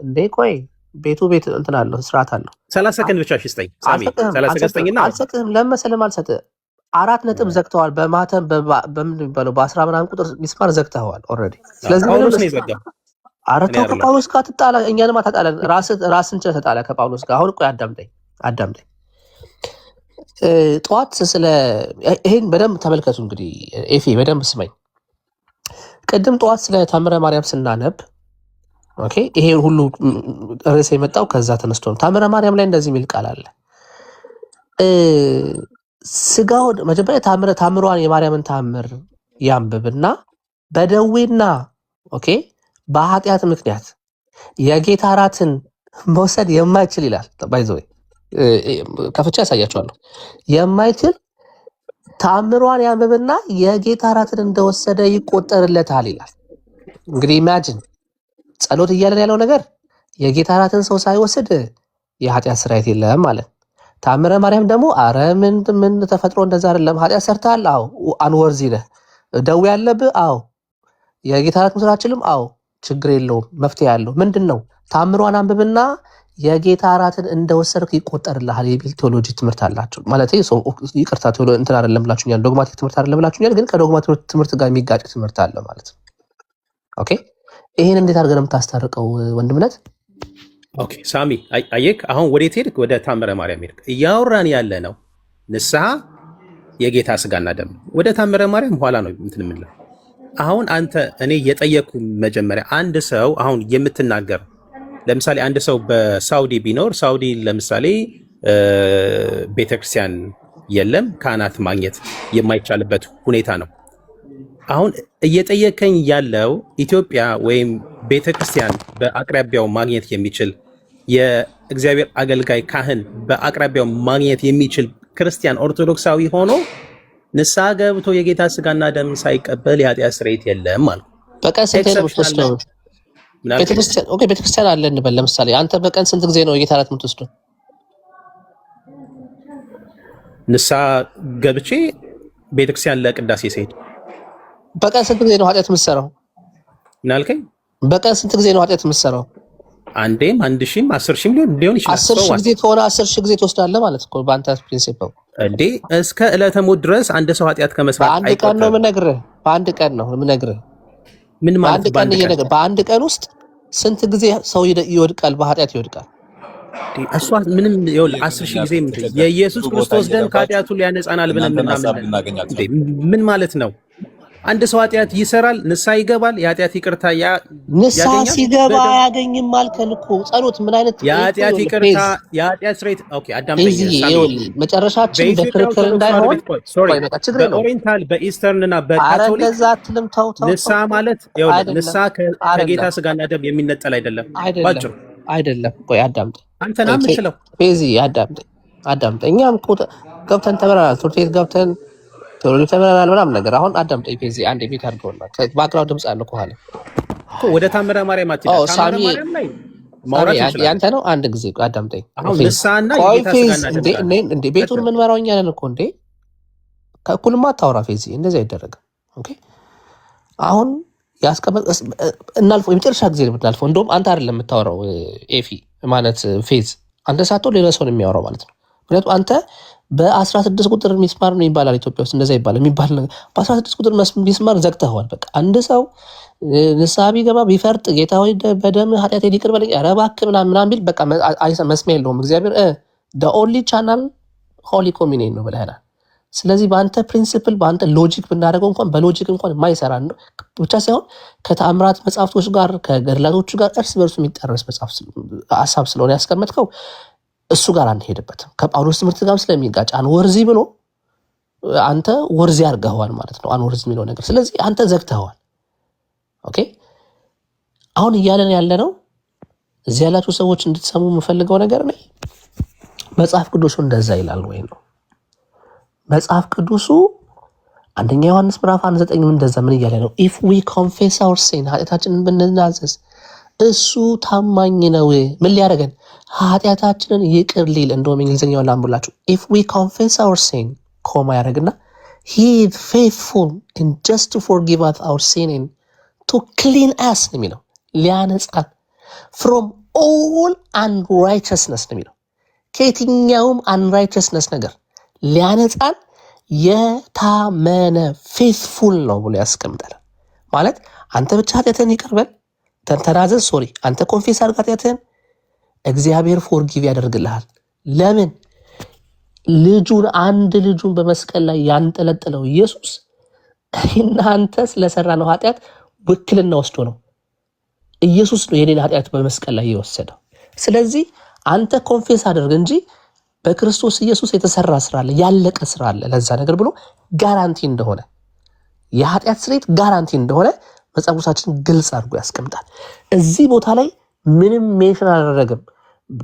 እንዴ ቆይ ቤት እንትን አለው ስርዓት አለው። 30 ሰከንድ ብቻ ስጠኝ ሳሚ፣ 30 ሰከንድ ስጠኝና አልሰጥህም። ለመሰለም አልሰጥህም። 4 ነጥብ ዘግተዋል። በማተም በምን የሚባለው በ10 ምናምን ቁጥር ሚስማር ዘግተዋል ኦልሬዲ። ስለዚህ ጳውሎስ ነው የዘጋው። ኧረ ተው ከጳውሎስ ጋር ትጣላ፣ እኛንም አታጣላን። ራስን ችለህ ተጣላ ከጳውሎስ ጋር። አሁን ቆይ አዳምጠኝ። ጠዋት ስለ ይሄን በደንብ ተመልከቱ። እንግዲህ ኤፌ በደንብ ስመኝ። ቅድም ጠዋት ስለ ታምረ ማርያም ስናነብ ኦኬ፣ ይሄ ሁሉ ርዕስ የመጣው ከዛ ተነስቶ ነው። ታምረ ማርያም ላይ እንደዚህ የሚል ቃል አለ። ስጋው መጀመሪያ ታምሯን የማርያምን ታምር ያንብብና በደዌና ኦኬ በኃጢአት ምክንያት የጌታ እራትን መውሰድ የማይችል ይላል። ባይዘው ከፍቻ ያሳያቸዋለሁ። የማይችል ታምሯን ያንብብና የጌታ እራትን እንደወሰደ ይቆጠርለታል ይላል። እንግዲህ ኢማጂን ጸሎት እያለን ያለው ነገር የጌታ እራትን ሰው ሳይወስድ የኃጢአት ስርየት የለም ማለት። ታምረ ማርያም ደግሞ አረ ምን ተፈጥሮ እንደዛ አይደለም። ኃጢአት ሰርተሃል? አዎ። አንወርዚ ነህ። ደዌ ያለብህ? አዎ። የጌታ እራት መስራት አትችልም? አዎ። ችግር የለውም፣ መፍትሄ ያለው ምንድነው? ታምሯን አንብብና የጌታ እራትን እንደወሰድክ ይቆጠርልሃል የሚል ቴዎሎጂ ትምህርት አላቸው። ማለት ይቅርታ እንትን አይደለም ብላችሁኛል፣ ዶግማቲክ ትምህርት አይደለም ብላችሁኛል፣ ግን ከዶግማቲክ ትምህርት ጋር የሚጋጭ ትምህርት አለ ማለት ነው። ኦኬ፣ ይሄን እንዴት አድርገን የምታስታርቀው ወንድምነት? ኦኬ ሳሚ አየክ፣ አሁን ወዴት ሄድክ? ወደ ታምረ ማርያም ሄድክ። እያወራን ያለ ነው ንስሐ የጌታ ስጋና ደም። ወደ ታምረ ማርያም ኋላ ነው እንትን የምንለው። አሁን አንተ እኔ የጠየኩ መጀመሪያ አንድ ሰው አሁን የምትናገር ለምሳሌ አንድ ሰው በሳውዲ ቢኖር ሳውዲ ለምሳሌ ቤተክርስቲያን የለም፣ ካህናት ማግኘት የማይቻልበት ሁኔታ ነው። አሁን እየጠየከኝ ያለው ኢትዮጵያ ወይም ቤተክርስቲያን በአቅራቢያው ማግኘት የሚችል የእግዚአብሔር አገልጋይ ካህን በአቅራቢያው ማግኘት የሚችል ክርስቲያን ኦርቶዶክሳዊ ሆኖ ንስሐ ገብቶ የጌታ ስጋና ደም ሳይቀበል የኃጢአት ስርየት የለም ማለት ነው። በቀን ስንት ነው የምትወስደው? ቤተክርስቲያን አለ እንበል ለምሳሌ፣ አንተ በቀን ስንት ጊዜ ነው የጌታ እራት የምትወስደው? ንስሐ ገብቼ ቤተክርስቲያን ለቅዳሴ ሲሄድ በቀን ስንት ጊዜ ነው ኃጢአት የምትሰራው? ምን አልከኝ? በቀን ስንት ጊዜ ነው ኃጢአት የምትሰራው? አንዴም 1000ም 10,000ም ሊሆን ይችላል። 10,000 ጊዜ ከሆነ 10,000 ጊዜ ትወስዳለህ ማለት እኮ በአንተ ፕሪንሲፕል። እንዴ እስከ ዕለተ ሞት ድረስ አንድ ሰው ኃጢአት ከመስራት በአንድ ቀን ነው የምነግርህ። በአንድ ቀን ነው የምነግርህ። ምን ማለት በአንድ ቀን ውስጥ ስንት ጊዜ ሰው ይወድቃል? በኃጢአት ይወድቃል። እሷ ምንም ይኸውልህ 10,000 ጊዜ የኢየሱስ ክርስቶስ ደም ከኃጢአቱ ሊያነጻናል ብለን ምን ማለት ነው? አንድ ሰው ኃጢአት ይሰራል፣ ንስሐ ይገባል፣ የኃጢአት ይቅርታ ንስሐ ሲገባ አያገኝም አልከን እኮ። ጸሎት ምን አይነት የኃጢአት ይቅርታ የኃጢአት ስርየት? ኦኬ አዳምጠኝ። መጨረሻችን በክርክር እንዳይሆን በኦሪየንታል በኢስተርን እና በካቶሊክ ንስሐ ማለት ይኸውልህ ንስሐ ከጌታ ስጋና ደም የሚነጠል አይደለም። ባጭሩ አይደለም። ቆይ አዳምጠኝ። አንተና የምችለው ቤዚ አዳምጠኝ። እኛም ገብተን ተምረናል፣ ትምህርት ቤት ገብተን ቴዎሎጂ ተምረናል ምናምን ነገር። አሁን አዳምጠኝ ቤዚ፣ አንድ ቤት አድርገውና ባክግራውንድ ድምጽ አለ ከኋላ እኮ። ወደ ታምረ ማርያም አትሄድ። ታምረ ማርያም ላይ ማውራት ይችላል። ያንተ ነው። አንድ ጊዜ አዳምጠኝ። አሁን ንስሐና የጌታ ስጋና ደም እንዴ ቤቱን ምን መራው እኛ ነን እኮ እንዴ። ከእኩልማ አታውራ ቤዚ፣ እንደዚህ አይደረግም። ኦኬ አሁን እናልፈው። የመጨረሻ ጊዜ ነው የምናልፈው። እንደውም አንተ አይደለም የምታወራው ኤፊ ማለት ፌዝ፣ አንተ ሳትሆን ሌላ ሰው ነው የሚያወራው ማለት ነው። ምክንያቱም አንተ በ16 ቁጥር ሚስማር ነው ይባላል ኢትዮጵያ ውስጥ፣ እንደዛ ይባላል የሚባል ነገር በ16 ቁጥር ሚስማር ዘግተዋል። በቃ አንድ ሰው ንስሐ ቢገባ ቢፈርጥ ጌታ ሆይ በደም ኃጢአቴን ይቅር በለኝ ኧረ እባክህ ምናምን ቢል በቃ መስሚያ የለውም። እግዚአብሔር the only channel holy communion ነው ብለናል። ስለዚህ በአንተ ፕሪንሲፕል በአንተ ሎጂክ ብናደርገው እንኳን በሎጂክ እንኳን የማይሰራ ነው ብቻ ሳይሆን ከተአምራት መጽሐፍቶች ጋር ከገድላቶቹ ጋር እርስ በርሱ የሚጠረስ መጽሐፍ ሀሳብ ስለሆነ ያስቀመጥከው እሱ ጋር አንሄድበትም። ከጳውሎስ ትምህርት ጋር ስለሚጋጭ አንወርዚ ብሎ አንተ ወርዚ አድርገዋል ማለት ነው፣ አንወርዚ የሚለው ነገር። ስለዚህ አንተ ዘግተዋል። ኦኬ አሁን እያለን ያለ ነው እዚህ ያላችሁ ሰዎች እንድትሰሙ የምፈልገው ነገር ነው። መጽሐፍ ቅዱሱ እንደዛ ይላል ወይ ነው? መጽሐፍ ቅዱሱ አንደኛ ዮሐንስ ምዕራፍ 1:9 እንደዛ ምን እያለ ነው? if we confess our sin ኃጢአታችንን ብንናዘዝ እሱ ታማኝ ነው። ምን ሊያደርገን? ኃጢአታችንን ይቅር ሊል። እንደውም እንግሊዝኛውን ላንብላችሁ። if we confess our sin ኮማ ያደርግና he is faithful and just to forgive us our sin and to clean us የሚለው ሊያነጻን from all unrighteousness ነው የሚለው። ከየትኛውም unrighteousness ነገር ሊያነጻን የታመነ ፌስፉል ነው ብሎ ያስቀምጣል። ማለት አንተ ብቻ ኃጢአትህን ይቅር በል ተናዘዝ፣ ሶሪ አንተ ኮንፌስ አድርግ ኃጢአትህን፣ እግዚአብሔር ፎርጊቭ ያደርግልሃል። ለምን? ልጁን አንድ ልጁን በመስቀል ላይ ያንጠለጠለው ኢየሱስ እናንተ ስለሰራ ነው ኃጢአት ውክልና ወስዶ ነው። ኢየሱስ ነው የኔን ኃጢአት በመስቀል ላይ የወሰደው። ስለዚህ አንተ ኮንፌስ አድርግ እንጂ በክርስቶስ ኢየሱስ የተሰራ ስራ አለ፣ ያለቀ ስራ አለ። ለዛ ነገር ብሎ ጋራንቲ እንደሆነ የኃጢአት ስርየት ጋራንቲ እንደሆነ መጽሐፍ ቅዱሳችን ግልጽ አድርጎ ያስቀምጣል። እዚህ ቦታ ላይ ምንም ሜንሽን አላደረግም።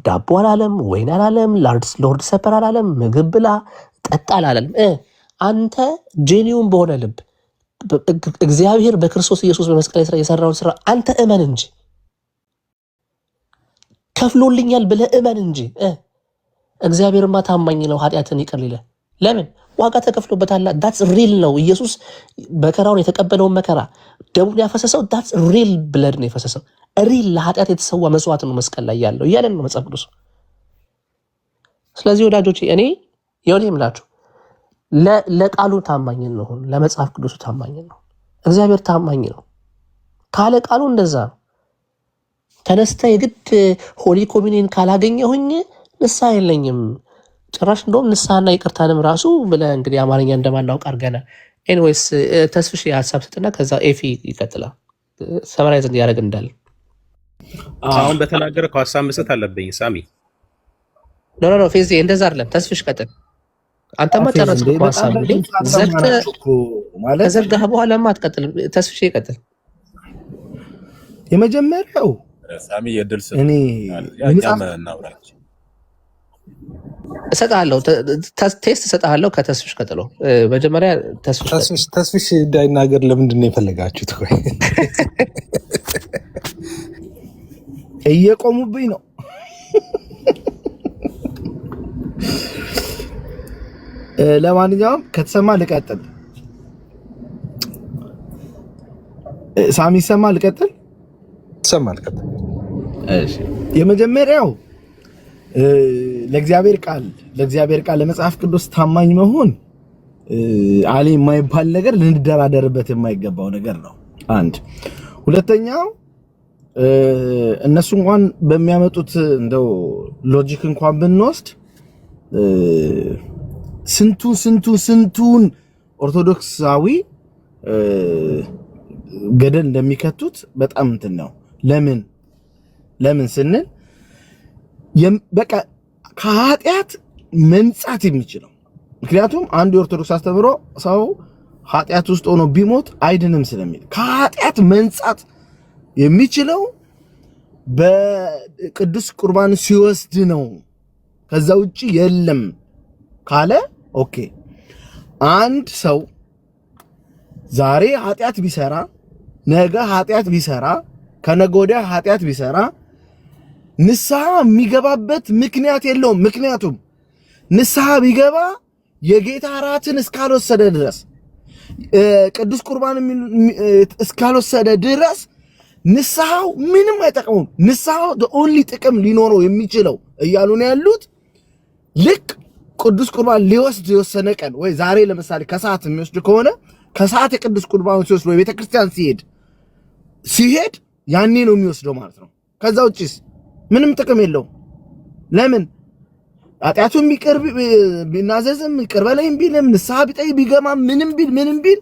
ዳቦ አላለም፣ ወይን አላለም፣ ሎርድ ሰፐር አላለም፣ ምግብ ብላ ጠጣ አላለም። አንተ ጄኒውን በሆነ ልብ እግዚአብሔር በክርስቶስ ኢየሱስ በመስቀል ላይ የሰራውን ስራ አንተ እመን እንጂ ከፍሎልኛል ብለህ እመን እንጂ እግዚአብሔርማ ታማኝ ነው ኃጢአትን ይቅር ሊለ። ለምን? ዋጋ ተከፍሎበታል። ዳትስ ሪል ነው። ኢየሱስ መከራውን የተቀበለውን መከራ ደሙን ያፈሰሰው ዳትስ ሪል ብለድ ነው የፈሰሰው። ሪል ለኃጢአት የተሰዋ መስዋዕት ነው መስቀል ላይ ያለው እያለን ነው መጽሐፍ ቅዱስ። ስለዚህ ወዳጆቼ እኔ የሆነ የምላችሁ ለቃሉ ታማኝ ነው፣ ለመጽሐፍ ቅዱሱ ታማኝ ነው። እግዚአብሔር ታማኝ ነው ካለ ቃሉ እንደዛ ነው። ተነስተ የግድ ሆሊ ኮሚኒየን ካላገኘሁኝ ንስሐ የለኝም ጭራሽ እንደውም ንስሐና ይቅርታንም ራሱ ብለህ እንግዲህ አማርኛ እንደማናውቅ አድርገናል። ኤኒዌይስ ተስፍሽ የሀሳብ ስጥና ከዛ ኤፊ ይቀጥላል ሰመራይዝ እንዲያደርግ እንዳለ አሁን በተናገረው ሀሳብ መስጠት አለብኝ ሳሚ። ኖ ፌዚ እንደዛ አይደለም። ተስፍሽ ቀጥል። አንተማ ጨረስክ እኮ ሀሳብ እንግዲህ ከዘጋህ በኋላማ አትቀጥልም። ተስፍሽ ይቀጥል። የመጀመሪያው ሳሚ የድል እኔ እሰጥሃለሁ ቴስት እሰጥሃለሁ። ከተስፍሽ ቀጥሎ መጀመሪያ ተስፍሽ እንዳይናገር ለምንድን ነው የፈለጋችሁት? እየቆሙብኝ ነው። ለማንኛውም ከተሰማ ልቀጥል። ሳሚ ይሰማ ልቀጥል? ሰማ ልቀጥል። እሺ የመጀመሪያው ለእግዚአብሔር ቃል ለመጽሐፍ ቅዱስ ታማኝ መሆን አለ የማይባል ነገር ልንደራደርበት የማይገባው ነገር ነው። አንድ ሁለተኛው እነሱ እንኳን በሚያመጡት እንደው ሎጂክ እንኳን ብንወስድ ስንቱን ኦርቶዶክሳዊ ገደል እንደሚከቱት በጣም እንትን ነው። ለምን ስንል በቃ ከኃጢአት መንጻት የሚችለው ምክንያቱም አንድ የኦርቶዶክስ አስተምሮ ሰው ኃጢአት ውስጥ ሆኖ ቢሞት አይድንም ስለሚል ከኃጢአት መንጻት የሚችለው በቅዱስ ቁርባን ሲወስድ ነው። ከዛ ውጪ የለም ካለ ኦኬ። አንድ ሰው ዛሬ ኃጢአት ቢሰራ፣ ነገ ኃጢአት ቢሰራ፣ ከነገ ወዲያ ኃጢአት ቢሰራ ንስሐ የሚገባበት ምክንያት የለውም። ምክንያቱም ንስሐ ቢገባ የጌታ እራትን እስካልወሰደ ድረስ ቅዱስ ቁርባን እስካልወሰደ ድረስ ንስሐው ምንም አይጠቅሙም። ንስሐው ኦንሊ ጥቅም ሊኖረው የሚችለው እያሉ ነው ያሉት። ልክ ቅዱስ ቁርባን ሊወስድ የወሰነ ቀን ወይ ዛሬ ለምሳሌ ከሰዓት የሚወስድ ከሆነ ከሰዓት የቅዱስ ቁርባን ሲወስድ ወይ ቤተክርስቲያን ሲሄድ ያኔ ነው የሚወስደው ማለት ነው። ከዛ ውጪስ ምንም ጥቅም የለውም። ለምን ኃጢአቱን ቢናዘዝም ይቅር በለኝ ቢልም ንስሐ ቢጠይቅ ቢገማ ምንም ቢል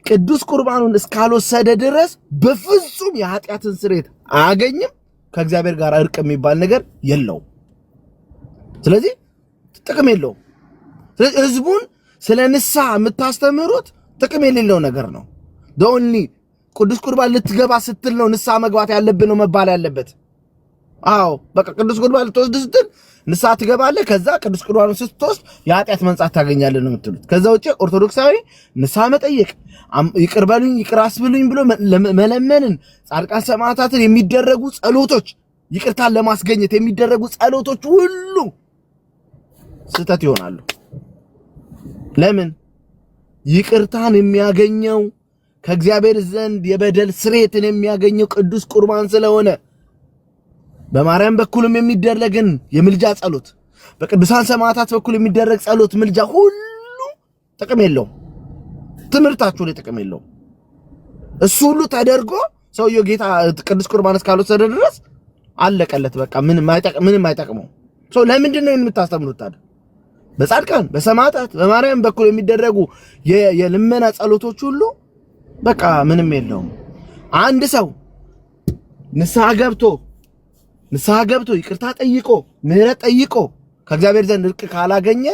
ቅዱስ ቁርባኑን እስካልወሰደ ድረስ በፍጹም የኃጢአትን ስርየት አያገኝም። ከእግዚአብሔር ጋር እርቅ የሚባል ነገር የለውም። ስለዚህ ጥቅም የለውም። ስለዚህ ህዝቡን ስለ ንስሐ የምታስተምሩት ጥቅም የሌለው ነገር ነው። ዶንሊ ቅዱስ ቁርባን ልትገባ ስትል ነው ንስሐ መግባት ያለብን ነው መባል ያለበት። አዎ በቃ ቅዱስ ቁርባን ልትወስድ ስትል ንስሐ ትገባለህ። ከዛ ቅዱስ ቁርባን ስትወስድ የኃጢአት መንጻት ታገኛለህ ነው የምትሉት። ከዛ ውጪ ኦርቶዶክሳዊ ንስሐ መጠየቅ፣ ይቅር በሉኝ ይቅር አስብሉኝ ብሎ መለመንን፣ ጻድቃን ሰማዕታትን የሚደረጉ ጸሎቶች፣ ይቅርታን ለማስገኘት የሚደረጉ ጸሎቶች ሁሉ ስህተት ይሆናሉ። ለምን? ይቅርታን የሚያገኘው ከእግዚአብሔር ዘንድ የበደል ስርየትን የሚያገኘው ቅዱስ ቁርባን ስለሆነ በማርያም በኩልም የሚደረግን የምልጃ ጸሎት፣ በቅዱሳን ሰማዕታት በኩል የሚደረግ ጸሎት፣ ምልጃ ሁሉ ጥቅም የለውም። ትምህርታችሁ ላይ ጥቅም የለውም። እሱ ሁሉ ተደርጎ ሰውየው ጌታ ቅዱስ ቁርባን እስካልወሰደ ድረስ አለቀለት። በቃ ምንም አይጠቅመው። ሰው ለምንድን ነው የምታስተምሩት ታዲያ? በጻድቃን በሰማዕታት በማርያም በኩል የሚደረጉ የልመና ጸሎቶች ሁሉ በቃ ምንም የለውም። አንድ ሰው ንስሐ ገብቶ ይቅርታ ጠይቆ ምህረት ጠይቆ ከእግዚአብሔር ዘንድ እርቅ ካላገኘ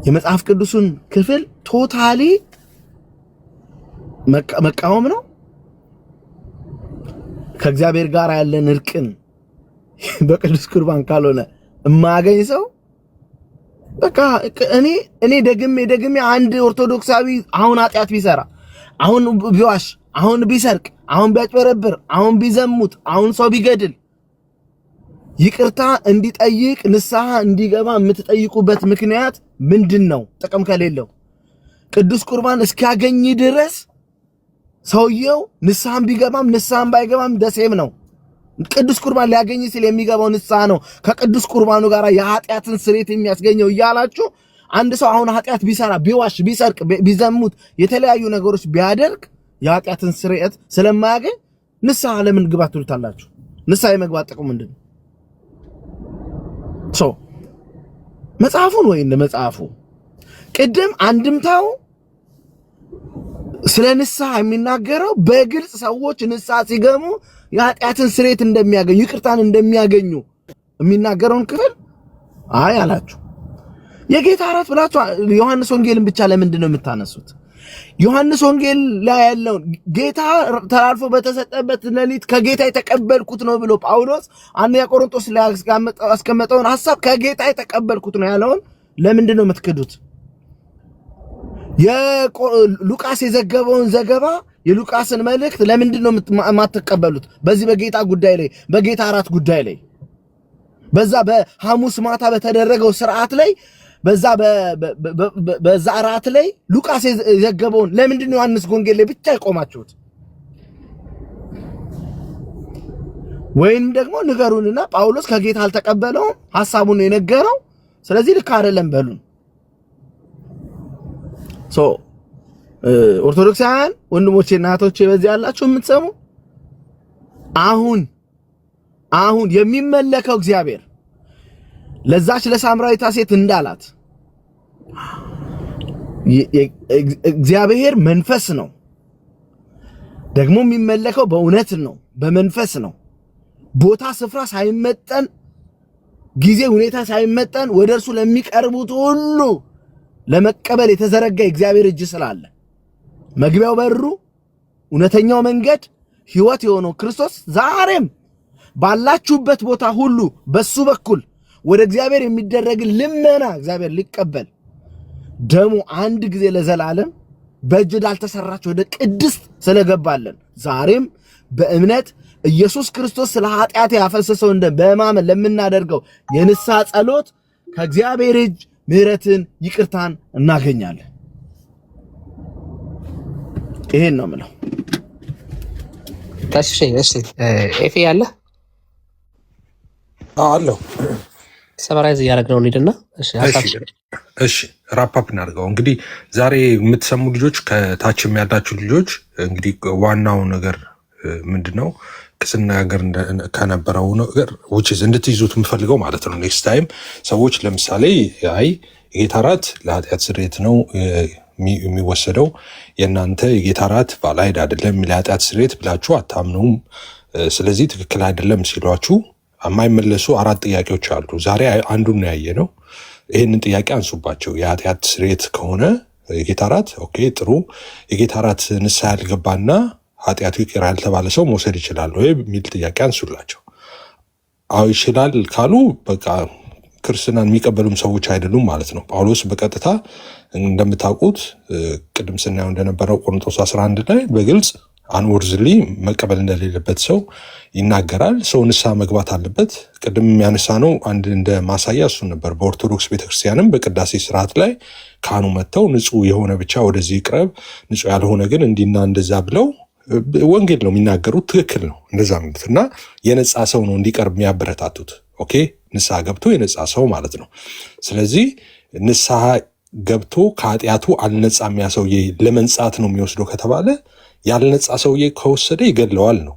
የመጽሐፍ ቅዱስን ክፍል ቶታሊ መቃወም ነው። ከእግዚአብሔር ጋር ያለን እርቅን በቅዱስ ቁርባን ካልሆነ የማያገኝ ሰው በቃ እኔ ደግሜ አንድ ኦርቶዶክሳዊ አሁን ኃጢአት ቢሰራ፣ አሁን ቢዋሽ፣ አሁን ቢሰርቅ፣ አሁን ቢያጭበረብር፣ አሁን ቢዘሙት፣ አሁን ሰው ቢገድል ይቅርታ እንዲጠይቅ ንስሐ እንዲገባ የምትጠይቁበት ምክንያት ምንድን ነው? ጥቅም ከሌለው ቅዱስ ቁርባን እስኪያገኝ ድረስ ሰውየው ንስሐም ቢገባም ንስሐም ባይገባም ደሴም ነው። ቅዱስ ቁርባን ሊያገኝ ሲል የሚገባው ንስሐ ነው። ከቅዱስ ቁርባኑ ጋር የኃጢአትን ስርየት የሚያስገኘው እያላችሁ አንድ ሰው አሁን ኃጢአት ቢሰራ፣ ቢዋሽ፣ ቢሰርቅ፣ ቢዘሙት፣ የተለያዩ ነገሮች ቢያደርግ የኃጢአትን ስርየት ስለማያገኝ ንስሐ ለምን ግባ ትሉታላችሁ? ንስሐ የመግባት ጥቅሙ ምንድን ነው? መጽሐፉን ወይ እንደ መጽሐፉ ቅድም አንድምታው ስለ ንስሐ የሚናገረው በግልጽ ሰዎች ንስሐ ሲገሙ የኃጢአትን ስርየት እንደሚያገኙ ይቅርታን እንደሚያገኙ የሚናገረውን ክፍል አይ አላችሁ። የጌታ እራት ብላችሁ ዮሐንስ ወንጌልን ብቻ ለምንድን ነው የምታነሱት? ዮሐንስ ወንጌል ላይ ያለውን ጌታ ተላልፎ በተሰጠበት ሌሊት ከጌታ የተቀበልኩት ነው ብሎ ጳውሎስ አንደኛ ቆሮንቶስ ላይ አስቀመጠውን ሐሳብ ከጌታ የተቀበልኩት ነው ያለውን ለምንድን ነው የምትክዱት? ሉቃስ የዘገበውን ዘገባ የሉቃስን መልእክት ለምንድን ነው የማትቀበሉት? በዚህ በጌታ ጉዳይ ላይ በጌታ እራት ጉዳይ ላይ በዛ በሐሙስ ማታ በተደረገው ስርዓት ላይ በዛ እራት ላይ ሉቃስ የዘገበውን ለምንድን ነው ዮሐንስ ወንጌል ላይ ብቻ የቆማችሁት? ወይም ደግሞ ንገሩንና ጳውሎስ ከጌታ አልተቀበለውም ሐሳቡን ነው የነገረው፣ ስለዚህ ልክ አይደለም በሉን። ኦርቶዶክሳውያን ወንድሞቼና እህቶቼ በዚህ ያላችሁ የምትሰሙ አሁን የሚመለከው እግዚአብሔር ለዛች ለሳምራዊቷ ሴት እንዳላት እግዚአብሔር መንፈስ ነው። ደግሞ የሚመለከው በእውነት ነው፣ በመንፈስ ነው። ቦታ ስፍራ ሳይመጠን ጊዜ ሁኔታ ሳይመጠን ወደ እርሱ ለሚቀርቡት ሁሉ ለመቀበል የተዘረጋ እግዚአብሔር እጅ ስላለ መግቢያው በሩ እውነተኛው መንገድ ሕይወት የሆነው ክርስቶስ ዛሬም ባላችሁበት ቦታ ሁሉ በሱ በኩል ወደ እግዚአብሔር የሚደረግ ልመና እግዚአብሔር ሊቀበል ደሙ አንድ ጊዜ ለዘላለም በእጅ ዳልተሰራች ወደ ቅድስት ስለገባለን ዛሬም በእምነት ኢየሱስ ክርስቶስ ስለ ኃጢአት ያፈሰሰው እንደ በማመን ለምናደርገው የንስሐ ጸሎት ከእግዚአብሔር እጅ ምህረትን ይቅርታን እናገኛለን። ይሄን ነው የምለው። እሺ ኤፌ ያለ አለው ሰማራይዝ እያደረግነው እንሂድና እሺ ራፓፕ እናድርገው። እንግዲህ ዛሬ የምትሰሙ ልጆች ከታችም ያላችሁ ልጆች እንግዲህ ዋናው ነገር ምንድነው ስናገር ከነበረው ነገር which እንድትይዙት የምፈልገው ማለት ነው። ኔክስት ታይም ሰዎች ለምሳሌ አይ የጌታ እራት ለኃጢአት ስርየት ነው የሚወሰደው የእናንተ የጌታ እራት ቫላይድ አይደለም ለኃጢአት ስርየት ብላችሁ አታምኑም፣ ስለዚህ ትክክል አይደለም ሲሏችሁ የማይመለሱ 4 ጥያቄዎች አሉ። ዛሬ አንዱን ያየ ነው። ይህንን ጥያቄ አንሱባቸው። የኃጢአት ስርየት ከሆነ የጌታ እራት ኦኬ ጥሩ፣ የጌታ እራት ንስሐ ያልገባና ኃጢአቱ ይቅር ያልተባለ ሰው መውሰድ ይችላል ወይ የሚል ጥያቄ አንሱላቸው። አዎ ይችላል ካሉ በቃ ክርስትናን የሚቀበሉም ሰዎች አይደሉም ማለት ነው። ጳውሎስ በቀጥታ እንደምታውቁት ቅድም ስናየው እንደነበረው ቆሮንቶስ 11 ላይ በግልጽ አንወርዝሊ መቀበል እንደሌለበት ሰው ይናገራል። ሰው ንስሐ መግባት አለበት። ቅድም የሚያነሳ ነው አንድ እንደ ማሳያ እሱ ነበር። በኦርቶዶክስ ቤተክርስቲያንም በቅዳሴ ስርዓት ላይ ካህኑ መጥተው ንጹህ የሆነ ብቻ ወደዚህ ይቅረብ፣ ንጹህ ያልሆነ ግን እንዲና እንደዛ ብለው ወንጌል ነው የሚናገሩት፣ ትክክል ነው እንደዛ ማለት እና የነጻ ሰው ነው እንዲቀርብ የሚያበረታቱት። ኦኬ ንስሐ ገብቶ የነጻ ሰው ማለት ነው። ስለዚህ ንስሐ ገብቶ ከኃጢአቱ አልነጻም ያ ሰውዬ ለመንጻት ነው የሚወስደው ከተባለ ያልነጻ ሰውዬ ከወሰደ ይገለዋል ነው፣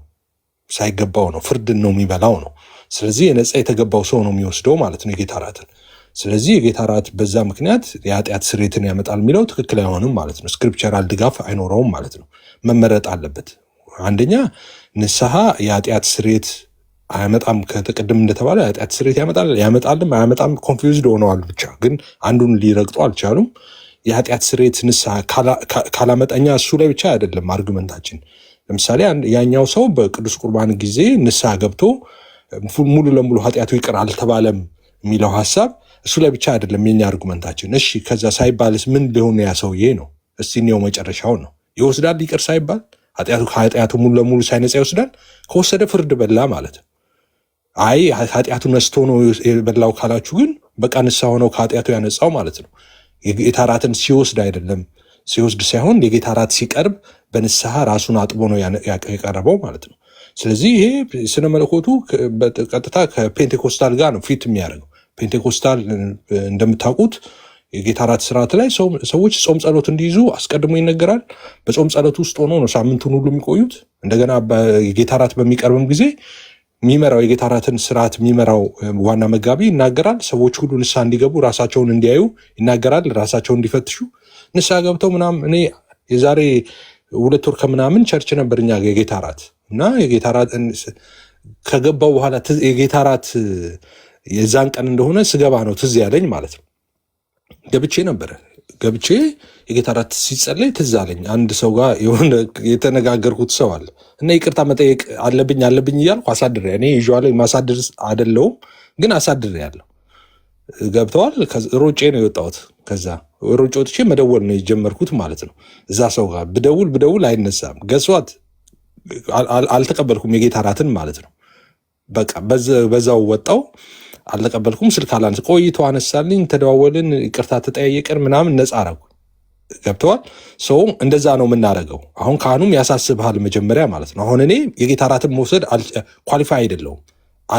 ሳይገባው ነው፣ ፍርድን ነው የሚበላው ነው። ስለዚህ የነጻ የተገባው ሰው ነው የሚወስደው ማለት ነው የጌታ እራትን። ስለዚህ የጌታ እራት በዛ ምክንያት የኃጢአት ስርየትን ያመጣል የሚለው ትክክል አይሆንም ማለት ነው። ስክሪፕቸራል ድጋፍ አይኖረውም ማለት ነው። መመረጥ አለበት። አንደኛ ንስሐ የኃጢአት ስርየት አያመጣም ከተቀደም እንደተባለ የኃጢአት ስርየት ያመጣልም አያመጣም ኮንፊውዝድ ሆነዋል። ብቻ ግን አንዱን ሊረግጡ አልቻሉም። የኃጢአት ስርየት ንስሐ ካላመጣኛ እሱ ላይ ብቻ አይደለም አርጉመንታችን። ለምሳሌ ያኛው ሰው በቅዱስ ቁርባን ጊዜ ንስሐ ገብቶ ሙሉ ለሙሉ ኃጢአቱ ይቅር አልተባለም የሚለው ሀሳብ እሱ ላይ ብቻ አይደለም የኛ አርጉመንታችን። እሺ ከዛ ሳይባልስ ምን ሊሆን ያ ሰውዬ ነው? እስቲ እኔው መጨረሻው ነው ይወስዳል ይቅር ሳይባል ኃጢአቱ ሙሉ ለሙሉ ሳይነጻ ይወስዳል። ከወሰደ ፍርድ በላ ማለት ነው። አይ ኃጢአቱ ነስቶ ነው የበላው ካላችሁ ግን በቃ ንስሐ ሆነው ከኃጢአቱ ያነጻው ማለት ነው። የጌታ እራትን ሲወስድ አይደለም ሲወስድ ሳይሆን የጌታ እራት ሲቀርብ በንስሐ ራሱን አጥቦ ነው ያቀረበው ማለት ነው። ስለዚህ ይሄ ስነ መለኮቱ ቀጥታ ከፔንቴኮስታል ጋር ነው ፊት የሚያደርገው። ፔንቴኮስታል እንደምታውቁት የጌታ እራት ስርዓት ላይ ሰዎች ጾም ጸሎት እንዲይዙ አስቀድሞ ይነገራል። በጾም ጸሎት ውስጥ ሆኖ ነው ሳምንቱን ሁሉ የሚቆዩት። እንደገና የጌታ እራት በሚቀርብም ጊዜ የሚመራው የጌታ እራትን ስርዓት የሚመራው ዋና መጋቢ ይናገራል። ሰዎች ሁሉ ንስሐ እንዲገቡ ራሳቸውን እንዲያዩ ይናገራል። ራሳቸውን እንዲፈትሹ ንስሐ ገብተው ምናምን እኔ የዛሬ 2 ወር ከምናምን ቸርች ነበር እኛ የጌታ እራት እና የጌታ እራት ከገባው በኋላ የጌታ እራት የዛን ቀን እንደሆነ ስገባ ነው ትዝ ያለኝ ማለት ነው። ገብቼ የጌታ እራት ሲጸለይ ትዝ አለኝ። አንድ ሰው ጋር የሆነ የተነጋገርኩት ሰው አለ እና ይቅርታ መጠየቅ አለብኝ እያልኩ አሳድሬ እኔ ዩዥዋሊ ማሳድር አይደለሁም ግን አሳድሬ ያለው ገብተዋል። ሮጬ ነው የወጣሁት። ከዛ ሮጬ ወጥቼ መደወል ነው የጀመርኩት ማለት ነው። እዛ ሰው ጋር ብደውል አይነሳም። ገሷት አልተቀበልኩም የጌታ እራትን ማለት ነው። በቃ በዛው ወጣው። አልተቀበልኩም። ስልክ አላነሳ ቆይቶ አነሳልኝ። ተደዋወልን፣ ይቅርታ ተጠያየቅን ምናምን ነፃ አረጉ። ገብተዋል። ሰው እንደዛ ነው የምናደርገው። አሁን ካህኑም ያሳስብሃል መጀመሪያ ማለት ነው። አሁን እኔ የጌታ እራትን መውሰድ ኳሊፋይ አይደለሁም፣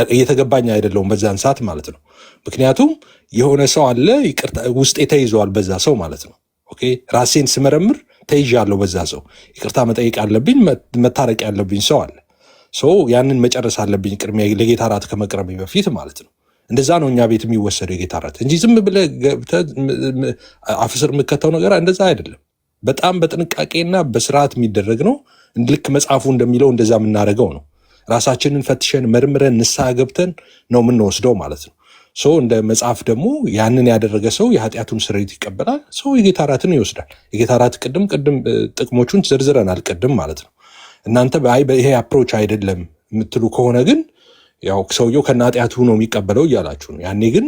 እየተገባኝ አይደለሁም በዛን ሰዓት ማለት ነው። ምክንያቱም የሆነ ሰው አለ ይቅርታ ውስጤ ተይዘዋል በዛ ሰው ማለት ነው። ኦኬ ራሴን ስመረምር ተይዣለሁ በዛ ሰው። ይቅርታ መጠየቅ አለብኝ፣ መታረቅ ያለብኝ ሰው አለ። ሰው ያንን መጨረስ አለብኝ ቅድሚያ ለጌታ እራት ከመቅረብ በፊት ማለት ነው። እንደዛ ነው እኛ ቤት የሚወሰደው የጌታ እራት እንጂ ዝም ብለህ ገብተህ አፍስር የምከተው ነገር እንደዛ አይደለም። በጣም በጥንቃቄና በስርዓት የሚደረግ ነው። ልክ መጽሐፉ እንደሚለው እንደዛ የምናደርገው ነው። ራሳችንን ፈትሸን መርምረን ንስሐ ገብተን ነው የምንወስደው ማለት ነው። ሰው እንደ መጽሐፍ ደግሞ ያንን ያደረገ ሰው የኃጢአቱን ስርየት ይቀበላል። ሰው የጌታ እራትን ይወስዳል። የጌታ እራት ቅድም ጥቅሞቹን ዘርዝረናል ቅድም ማለት ነው። እናንተ ይሄ አፕሮች አይደለም የምትሉ ከሆነ ግን ያው ሰውየው ከነ ኃጢአቱ ነው የሚቀበለው እያላችሁ ነው። ያኔ ግን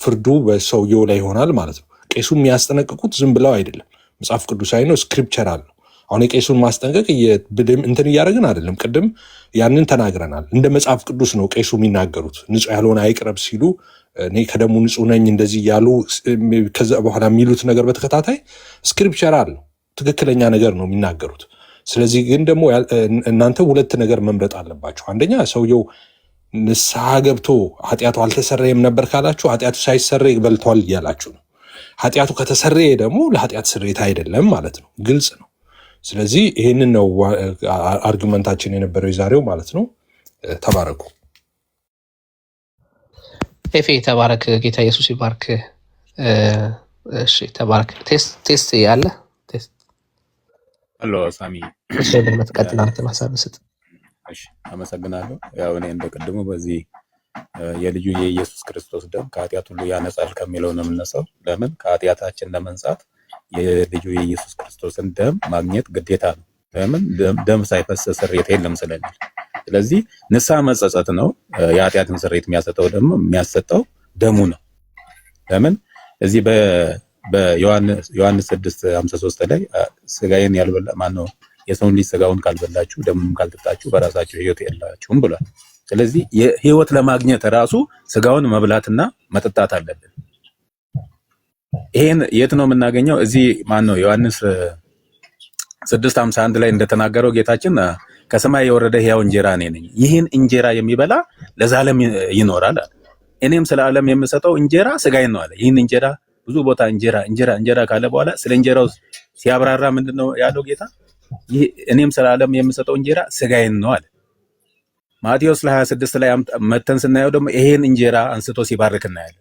ፍርዱ በሰውየው ላይ ይሆናል ማለት ነው። ቄሱ የሚያስጠነቅቁት ዝም ብለው አይደለም፣ መጽሐፍ ቅዱሳዊ ነው፣ ስክሪፕቸራል ነው። አሁን የቄሱን ማስጠንቀቅ እንትን እያደረግን አይደለም። ቅድም ያንን ተናግረናል። እንደ መጽሐፍ ቅዱስ ነው ቄሱ የሚናገሩት። ንጹሕ ያልሆነ አይቅረብ ሲሉ እኔ ከደሙ ንጹሕ ነኝ እንደዚህ እያሉ ከዛ በኋላ የሚሉት ነገር በተከታታይ ስክሪፕቸራል ነው፣ ትክክለኛ ነገር ነው የሚናገሩት። ስለዚህ ግን ደግሞ እናንተ 2 ነገር መምረጥ አለባችሁ። አንደኛ ሰውየው ንስሐ ገብቶ ኃጢአቱ አልተሰረየም ነበር ካላችሁ ኃጢአቱ ሳይሰረይ በልቷል እያላችሁ ነው። ኃጢአቱ ከተሰረየ ደግሞ ለኃጢአት ስርየት አይደለም ማለት ነው። ግልጽ ነው። ስለዚህ ይህንን ነው አርጊመንታችን የነበረው የዛሬው ማለት ነው። ተባረኩ። ኤፌ ተባረክ። ጌታ ኢየሱስ ይባርክ። እሺ ተባረክ። ቴስት ያለ አሎ ሳሚ ለምትቀጥል አንተ ሀሳብ ስጥ። እሺ አመሰግናለሁ። ያው እኔ እንደ ቅድሙ በዚህ የልጁ የኢየሱስ ክርስቶስ ደም ከኃጢአት ሁሉ ያነጻል ከሚለው ነው የምነሳው። ለምን ከኃጢአታችን ለመንጻት የልጁ የኢየሱስ ክርስቶስን ደም ማግኘት ግዴታ ነው። ለምን ደም ሳይፈስ ስርየት የለም ስለሚል። ስለዚህ ንስሐ መጸጸት ነው። የኃጢአትን ስርየት የሚያሰጠው ደሙ ነው። ለምን እዚህ በዮሐንስ 6:53 ላይ ስጋዬን ያልበላ ማነው የሰውን ልጅ ስጋውን ካልበላችሁ ደሙንም ካልጠጣችሁ በራሳችሁ ሕይወት የላችሁም ብሏል። ስለዚህ የሕይወት ለማግኘት ራሱ ስጋውን መብላትና መጠጣት አለብን። ይሄን የት ነው የምናገኘው? እዚህ ማነው ዮሐንስ 6:51 ላይ እንደተናገረው ጌታችን ከሰማይ የወረደ ሕያው እንጀራ እኔ ነኝ፣ ይህን እንጀራ የሚበላ ለዘላለም ይኖራል አለ። እኔም ስለ ዓለም የምሰጠው እንጀራ ስጋዬን ነው አለ። ይህን እንጀራ ብዙ ቦታ እንጀራ ካለ በኋላ ስለ እንጀራው ሲያብራራ ምንድነው ያለው ጌታ? እኔም ስለ ዓለም የምሰጠው እንጀራ ስጋዬን ነው አለ። ማቴዎስ 26 ላይ መተን ስናየው ደግሞ ይሄን እንጀራ አንስቶ ሲባርክ እናያለን።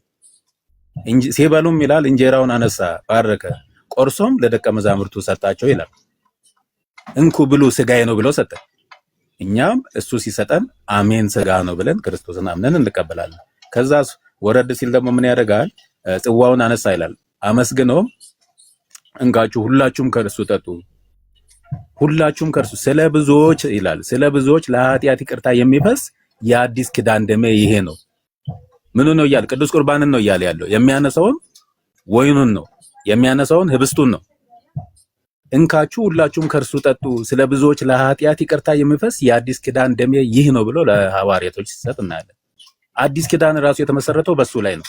ሲበሉም ይላል እንጀራውን አነሳ፣ ባረከ፣ ቆርሶም ለደቀ መዛሙርቱ ሰጣቸው ይላል። እንኩ ብሉ ስጋዬ ነው ብሎ ሰጠ። እኛም እሱ ሲሰጠን አሜን ስጋ ነው ብለን ክርስቶስን አምነን እንቀበላለን። ከዛ ወረድ ሲል ደግሞ ምን ያደርጋል? ጽዋውን አነሳ ይላል። አመስግኖም እንካችሁ ሁላችሁም ከእርሱ ጠጡ፣ ሁላችሁም ከእርሱ ስለ ብዙዎች ይላል፣ ስለ ብዙዎች ለኃጢአት ይቅርታ የሚፈስ የአዲስ ኪዳን ደሜ ይሄ ነው። ምኑ ነው እያለ ቅዱስ ቁርባንን ነው እያለ ያለው። የሚያነሳውን ወይኑን ነው፣ የሚያነሳውን ህብስቱን ነው። እንካችሁ ሁላችሁም ከእርሱ ጠጡ፣ ስለ ብዙዎች ለኃጢአት ይቅርታ የሚፈስ የአዲስ ኪዳን ደሜ ይህ ነው ብሎ ለሐዋርያቶች ሲሰጥ እናያለን። አዲስ ኪዳን ራሱ የተመሰረተው በሱ ላይ ነው።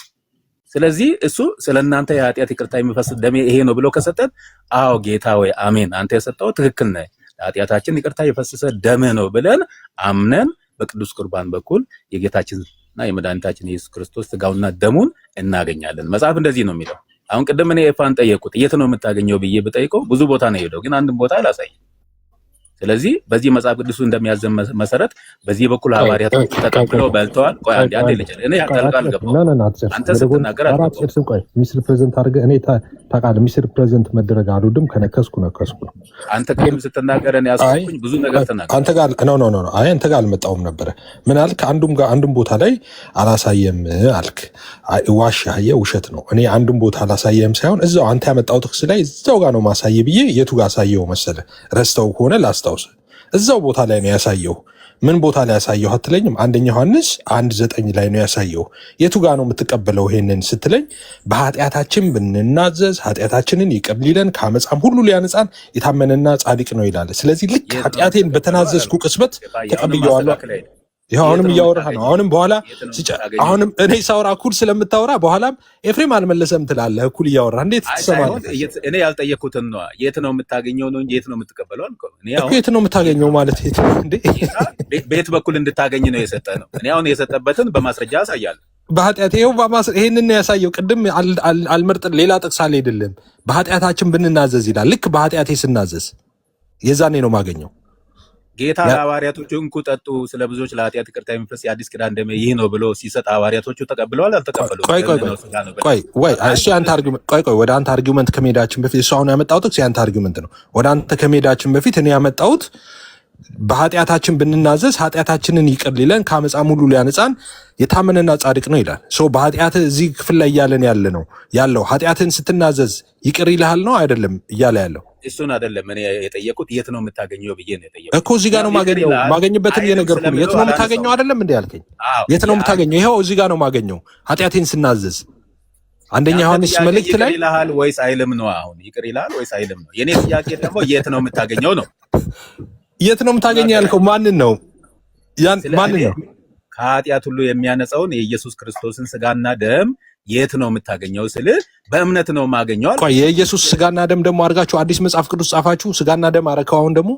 ስለዚህ እሱ ስለናንተ የኃጢአት ይቅርታ የሚፈስ ደሜ ይሄ ነው ብሎ ከሰጠን፣ አዎ ጌታ ወይ አሜን፣ አንተ የሰጠው ትክክል ነህ፣ ለኃጢአታችን ይቅርታ የፈሰሰ ደም ነው ብለን አምነን በቅዱስ ቁርባን በኩል የጌታችንና የመድኃኒታችን ኢየሱስ ክርስቶስ ስጋውና ደሙን እናገኛለን። መጽሐፍ እንደዚህ ነው የሚለው። አሁን ቅድም እኔ ኤፋን ጠየቁት የት ነው የምታገኘው ብዬ ብጠይቀው ብዙ ቦታ ነው ሄደው፣ ግን አንድም ቦታ አላሳየም። ስለዚህ በዚህ መጽሐፍ ቅዱስ እንደሚያዘን መሰረት በዚህ በኩል ሐዋርያቶች ተቀብለው በልተዋል። ቆይ አንዴ ልጨርስ። እኔ ያልቃል ገባው አንተ ስትናገር አልገባም። ቆይ ሚስል ፕሬዘንት አድርገህ እኔ ታውቃለህ፣ ሚስል ፕሬዘንት መደረግ አልወድም። ከነከስኩ ነው። አንተ ከምን ስትናገር እኔ ያስኩኝ ብዙ ነገር ተናገር። አንተ ጋር ኖ አይ አንተ ጋር አልመጣሁም ነበረ። ምን አልክ? አንዱም ቦታ ላይ አላሳየም አልክ። ዋሽ ያየ ውሸት ነው። እኔ አንዱም ቦታ አላሳየም ሳይሆን እዛው አንተ ያመጣው ጥቅስ ላይ እዛው ጋር ነው ማሳየ ብዬ የቱ ጋር አሳየው መሰለ? ረስተው ከሆነ ላስታውስ። እዛው ቦታ ላይ ነው ያሳየው። ምን ቦታ ላይ ያሳየው አትለኝም? አንደኛ ዮሐንስ 1:9 ላይ ነው ያሳየው። የቱ ጋር ነው የምትቀበለው ይሄንን ስትለኝ፣ በኃጢአታችን ብንናዘዝ ኃጢአታችንን ይቅር ሊለን ከአመፃም ሁሉ ሊያነጻን የታመነና ጻድቅ ነው ይላል። ስለዚህ ልክ ኃጢአቴን በተናዘዝኩ ቅጽበት ተቀብየዋለሁ። ይኸው አሁንም እያወራህ ነው። አሁንም በኋላ አሁንም እኔ ሳውራ እኩል ስለምታወራ በኋላም ኤፍሬም አልመለሰም ትላለህ። እኩል እያወራህ እንዴት ትሰማለህ? እኔ ያልጠየኩትን ነው። የት ነው የምታገኘው ነው እንጂ የት ነው የምትቀበለው አልኩህ። የት ነው የምታገኘው ማለት እንዴ? በየት በኩል እንድታገኝ ነው የሰጠ ነው። እኔ አሁን የሰጠበትን በማስረጃ አሳያለሁ። በኃጢአት ይኸው ይሄንን ያሳየው። ቅድም አልመርጥን ሌላ ጥቅስ አልሄድልም። በኃጢአታችን ብንናዘዝ ይላል። ልክ በኃጢአቴ ስናዘዝ የዛኔ ነው ማገኘው። ጌታ ለሐዋርያቶቹ እንኩ ጠጡ፣ ስለ ብዙዎች ለኃጢአት ይቅርታ የሚፈስ የአዲስ ኪዳን ደሜ ይህ ነው ብሎ ሲሰጥ ሐዋርያቶቹ ተቀብለዋል አልተቀበሉም? ወደ አንተ አርጊመንት ከመሄዳችን በፊት እሱ አሁን ያመጣው ጥቅስ የአንተ አርጊመንት ነው። ወደ አንተ ከመሄዳችን በፊት እኔ ያመጣሁት በኃጢአታችን ብንናዘዝ ኃጢአታችንን ይቅር ሊለን ከአመፃም ሁሉ ሊያነጻን የታመነና ጻድቅ ነው ይላል። በኃጢአት እዚህ ክፍል ላይ እያለን ያለው ኃጢአትን ስትናዘዝ ይቅር ይልሃል ነው አይደለም እያለ ያለው? እሱን አይደለም እኔ የጠየቁት። የት ነው የምታገኘው ብዬ ነው የጠየቁት እኮ። እዚህ ጋር ነው ማገኘው። ማገኝበትን እየነገርኩህ ነው። የት ነው የምታገኘው አይደለም እንዴ ያልከኝ? የት ነው የምታገኘው? ይኸው እዚህ ጋር ነው ማገኘው። ኃጢአቴን ስናዘዝ አንደኛ ዮሐንስ መልእክት ላይ ይልሃል ወይስ አይልም ነው። አሁን ይቅር ይልሃል ወይስ አይልም ነው የኔ ጥያቄ። ደግሞ የት ነው የምታገኘው ነው። የት ነው የምታገኘው ያልከው ማንን ነው? ማንን ነው? ከኃጢአት ሁሉ የሚያነጻውን የኢየሱስ ክርስቶስን ስጋና ደም የት ነው የምታገኘው ስል በእምነት ነው የማገኘው። ቆይ የኢየሱስ ስጋና ደም ደግሞ አድርጋችሁ አዲስ መጽሐፍ ቅዱስ ጻፋችሁ። ስጋና ደም አረከው። አሁን ደግሞ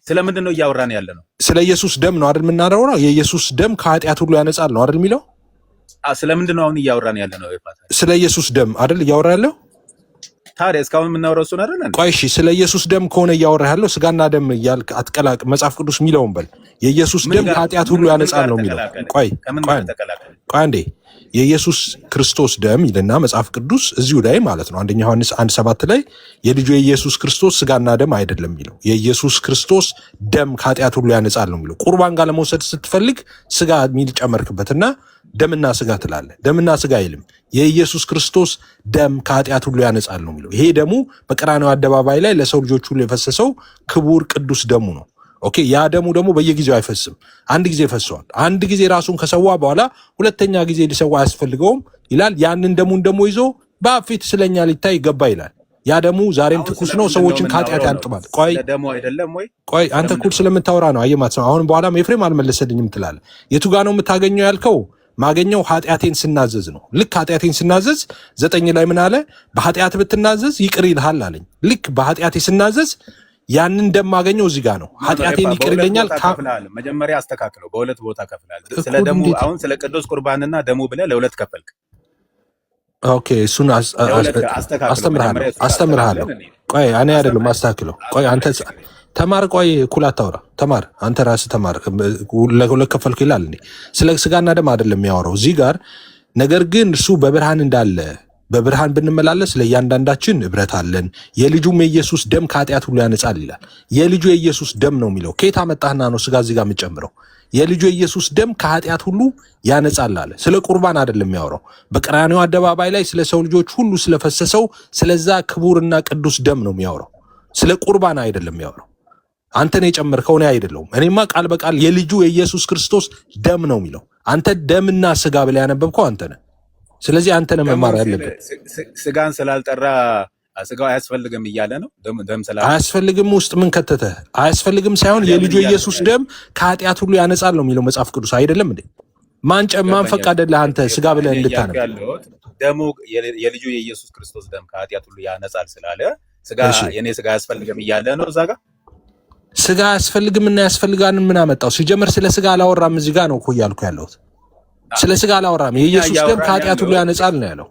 ስለምንድን ነው እያወራን ያለ ነው? ስለ ኢየሱስ ደም ነው አይደል የምናወራው? ነው የኢየሱስ ደም ከኃጢአት ሁሉ ያነጻል ነው አይደል የሚለው? ስለምንድን ነው አሁን እያወራን ያለ ነው? ስለ ኢየሱስ ደም አይደል እያወራ ያለው? ታዲያ እስካሁን የምናወራው እሱን አይደል? ቆይ እሺ፣ ስለ ኢየሱስ ደም ከሆነ እያወራ ያለው ስጋና ደም እያልክ አትቀላቅ። መጽሐፍ ቅዱስ የሚለውን በል። የኢየሱስ ደም ከኃጢአት ሁሉ ያነጻል ነው የሚለው። ቆይ አንዴ የኢየሱስ ክርስቶስ ደም ይልና መጽሐፍ ቅዱስ እዚሁ ላይ ማለት ነው። አንደኛ ዮሐንስ 1:7 ላይ የልጁ የኢየሱስ ክርስቶስ ስጋና ደም አይደለም የሚለው፣ የኢየሱስ ክርስቶስ ደም ከኃጢአት ሁሉ ያነጻል ነው የሚለው። ቁርባን ጋር ለመውሰድ ስትፈልግ ስጋ የሚል ጨመርክበትና ደምና ስጋ ትላለህ። ደምና ስጋ አይልም። የኢየሱስ ክርስቶስ ደም ከኃጢአት ሁሉ ያነጻል ነው የሚለው። ይሄ ደሙ በቀራንዮ አደባባይ ላይ ለሰው ልጆች ሁሉ የፈሰሰው ክቡር ቅዱስ ደሙ ነው። ኦኬ፣ ያ ደሙ ደግሞ በየጊዜው አይፈስም። አንድ ጊዜ ፈሰዋል። አንድ ጊዜ ራሱን ከሰዋ በኋላ ሁለተኛ ጊዜ ሊሰዋ አያስፈልገውም ይላል። ያንን ደሙን ደግሞ ይዞ በአብ ፊት ስለኛ ሊታይ ይገባ ይላል። ያ ደሙ ዛሬም ትኩስ ነው፣ ሰዎችን ከኃጢአት ያንጥባል። ቆይ አንተ እኩል ስለምታወራ ነው። አየማት ነው። አሁን በኋላም ኤፍሬም አልመለሰልኝም ትላለህ። የቱ ጋ ነው የምታገኘው ያልከው? ማገኘው ኃጢአቴን ስናዘዝ ነው። ልክ ኃጢአቴን ስናዘዝ 9 ላይ ምን አለ? በኃጢአት ብትናዘዝ ይቅር ይልሃል አለኝ። ልክ በኃጢአቴ ስናዘዝ ያንን እንደማገኘው እዚህ ጋር ነው። ኃጢአቴን ይቅር ይለኛል። መጀመሪያ አስተካክለው፣ በሁለት ቦታ ከፍላል። ስለ ደሙ አሁን ስለ ቅዱስ ቁርባንና ደሙ ብለህ ለሁለት ከፈልክ። ኦኬ እሱን አስተምርሃለሁ። ቆይ እኔ አይደለም አስተካክለው። ቆይ አንተ ተማር። ቆይ እኩል አታውራ። ተማር አንተ ራስህ ተማር። ለሁለት ከፈልክ ይላል እንዴ? ስለ ስጋና ደም አይደለም የሚያወራው እዚህ ጋር። ነገር ግን እርሱ በብርሃን እንዳለ በብርሃን ብንመላለስ ለእያንዳንዳችን እብረት አለን። የልጁም የኢየሱስ ደም ከኃጢአት ሁሉ ያነጻል ይላል። የልጁ የኢየሱስ ደም ነው የሚለው ከየት አመጣህና ነው ስጋ እዚህ ጋር የምትጨምረው? የልጁ የኢየሱስ ደም ከኃጢአት ሁሉ ያነጻል አለ። ስለ ቁርባን አይደለም የሚያወራው። በቀራንዮ አደባባይ ላይ ስለ ሰው ልጆች ሁሉ ስለፈሰሰው ስለዛ ክቡርና ቅዱስ ደም ነው የሚያወራው። ስለ ቁርባን አይደለም የሚያወራው። አንተ ነው የጨመርከው፣ እኔ አይደለሁም። እኔማ ቃል በቃል የልጁ የኢየሱስ ክርስቶስ ደም ነው የሚለው። አንተ ደምና ስጋ ብለህ ያነበብከው አንተ ነህ። ስለዚህ አንተ ነህ መማር ያለብህ። ስጋን ስላልጠራ ስጋው አያስፈልግም እያለ ነው። ደም አያስፈልግም ውስጥ ምን ከተተ? አያስፈልግም ሳይሆን የልጁ የኢየሱስ ደም ከኃጢአት ሁሉ ያነጻል ነው የሚለው መጽሐፍ ቅዱስ አይደለም እንዴ? ማን ፈቀደልህ አንተ ስጋ ብለህ እንድታነብ? ደሙ የልጁ የኢየሱስ ክርስቶስ ደም ከኃጢአት ሁሉ ያነጻል ስላለ ስጋ የኔ ስጋ አያስፈልግም እያለ ነው። እዛ ጋር ስጋ አያስፈልግም እና ያስፈልጋንን ምን አመጣው? ሲጀመር ስለ ስጋ አላወራም። እዚህ ጋር ነው እኮ እያልኩ ያለሁት። ስለ ስጋ አላወራም። የኢየሱስ ደም ከኃጢአት ሁሉ ያነጻል ነው ያለው።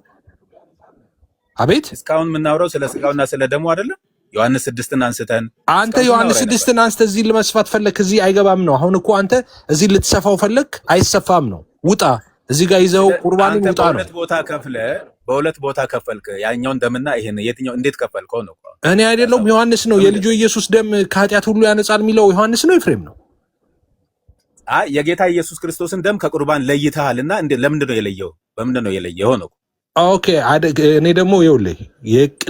አቤት እስካሁን የምናወራው ስለ ስጋውና ስለ ደሙ አይደለም። ዮሐንስ 6ን አንስተን አንተ ዮሐንስ 6ን አንስተ እዚህ ለመስፋት ፈለክ። እዚህ አይገባም ነው። አሁን እኮ አንተ እዚህ ልትሰፋው ፈለክ፣ አይሰፋም ነው። ውጣ እዚህ ጋር ይዘው ቁርባንን ውጣ ነው። በሁለት ቦታ ከፈልክ። ያኛውን ደምና ይሄን የትኛው እንዴት ከፈልከው ነው? እኔ አይደለም ዮሐንስ ነው። የልጁ ኢየሱስ ደም ከኃጢአት ሁሉ ያነጻል የሚለው ዮሐንስ ነው ኤፍሬም ነው? የጌታ ኢየሱስ ክርስቶስን ደም ከቁርባን ለይተሃልና ለምንድን ነው የለየው? በምንድን ነው የለየው ነው? ኦኬ እኔ ደግሞ ይኸውልህ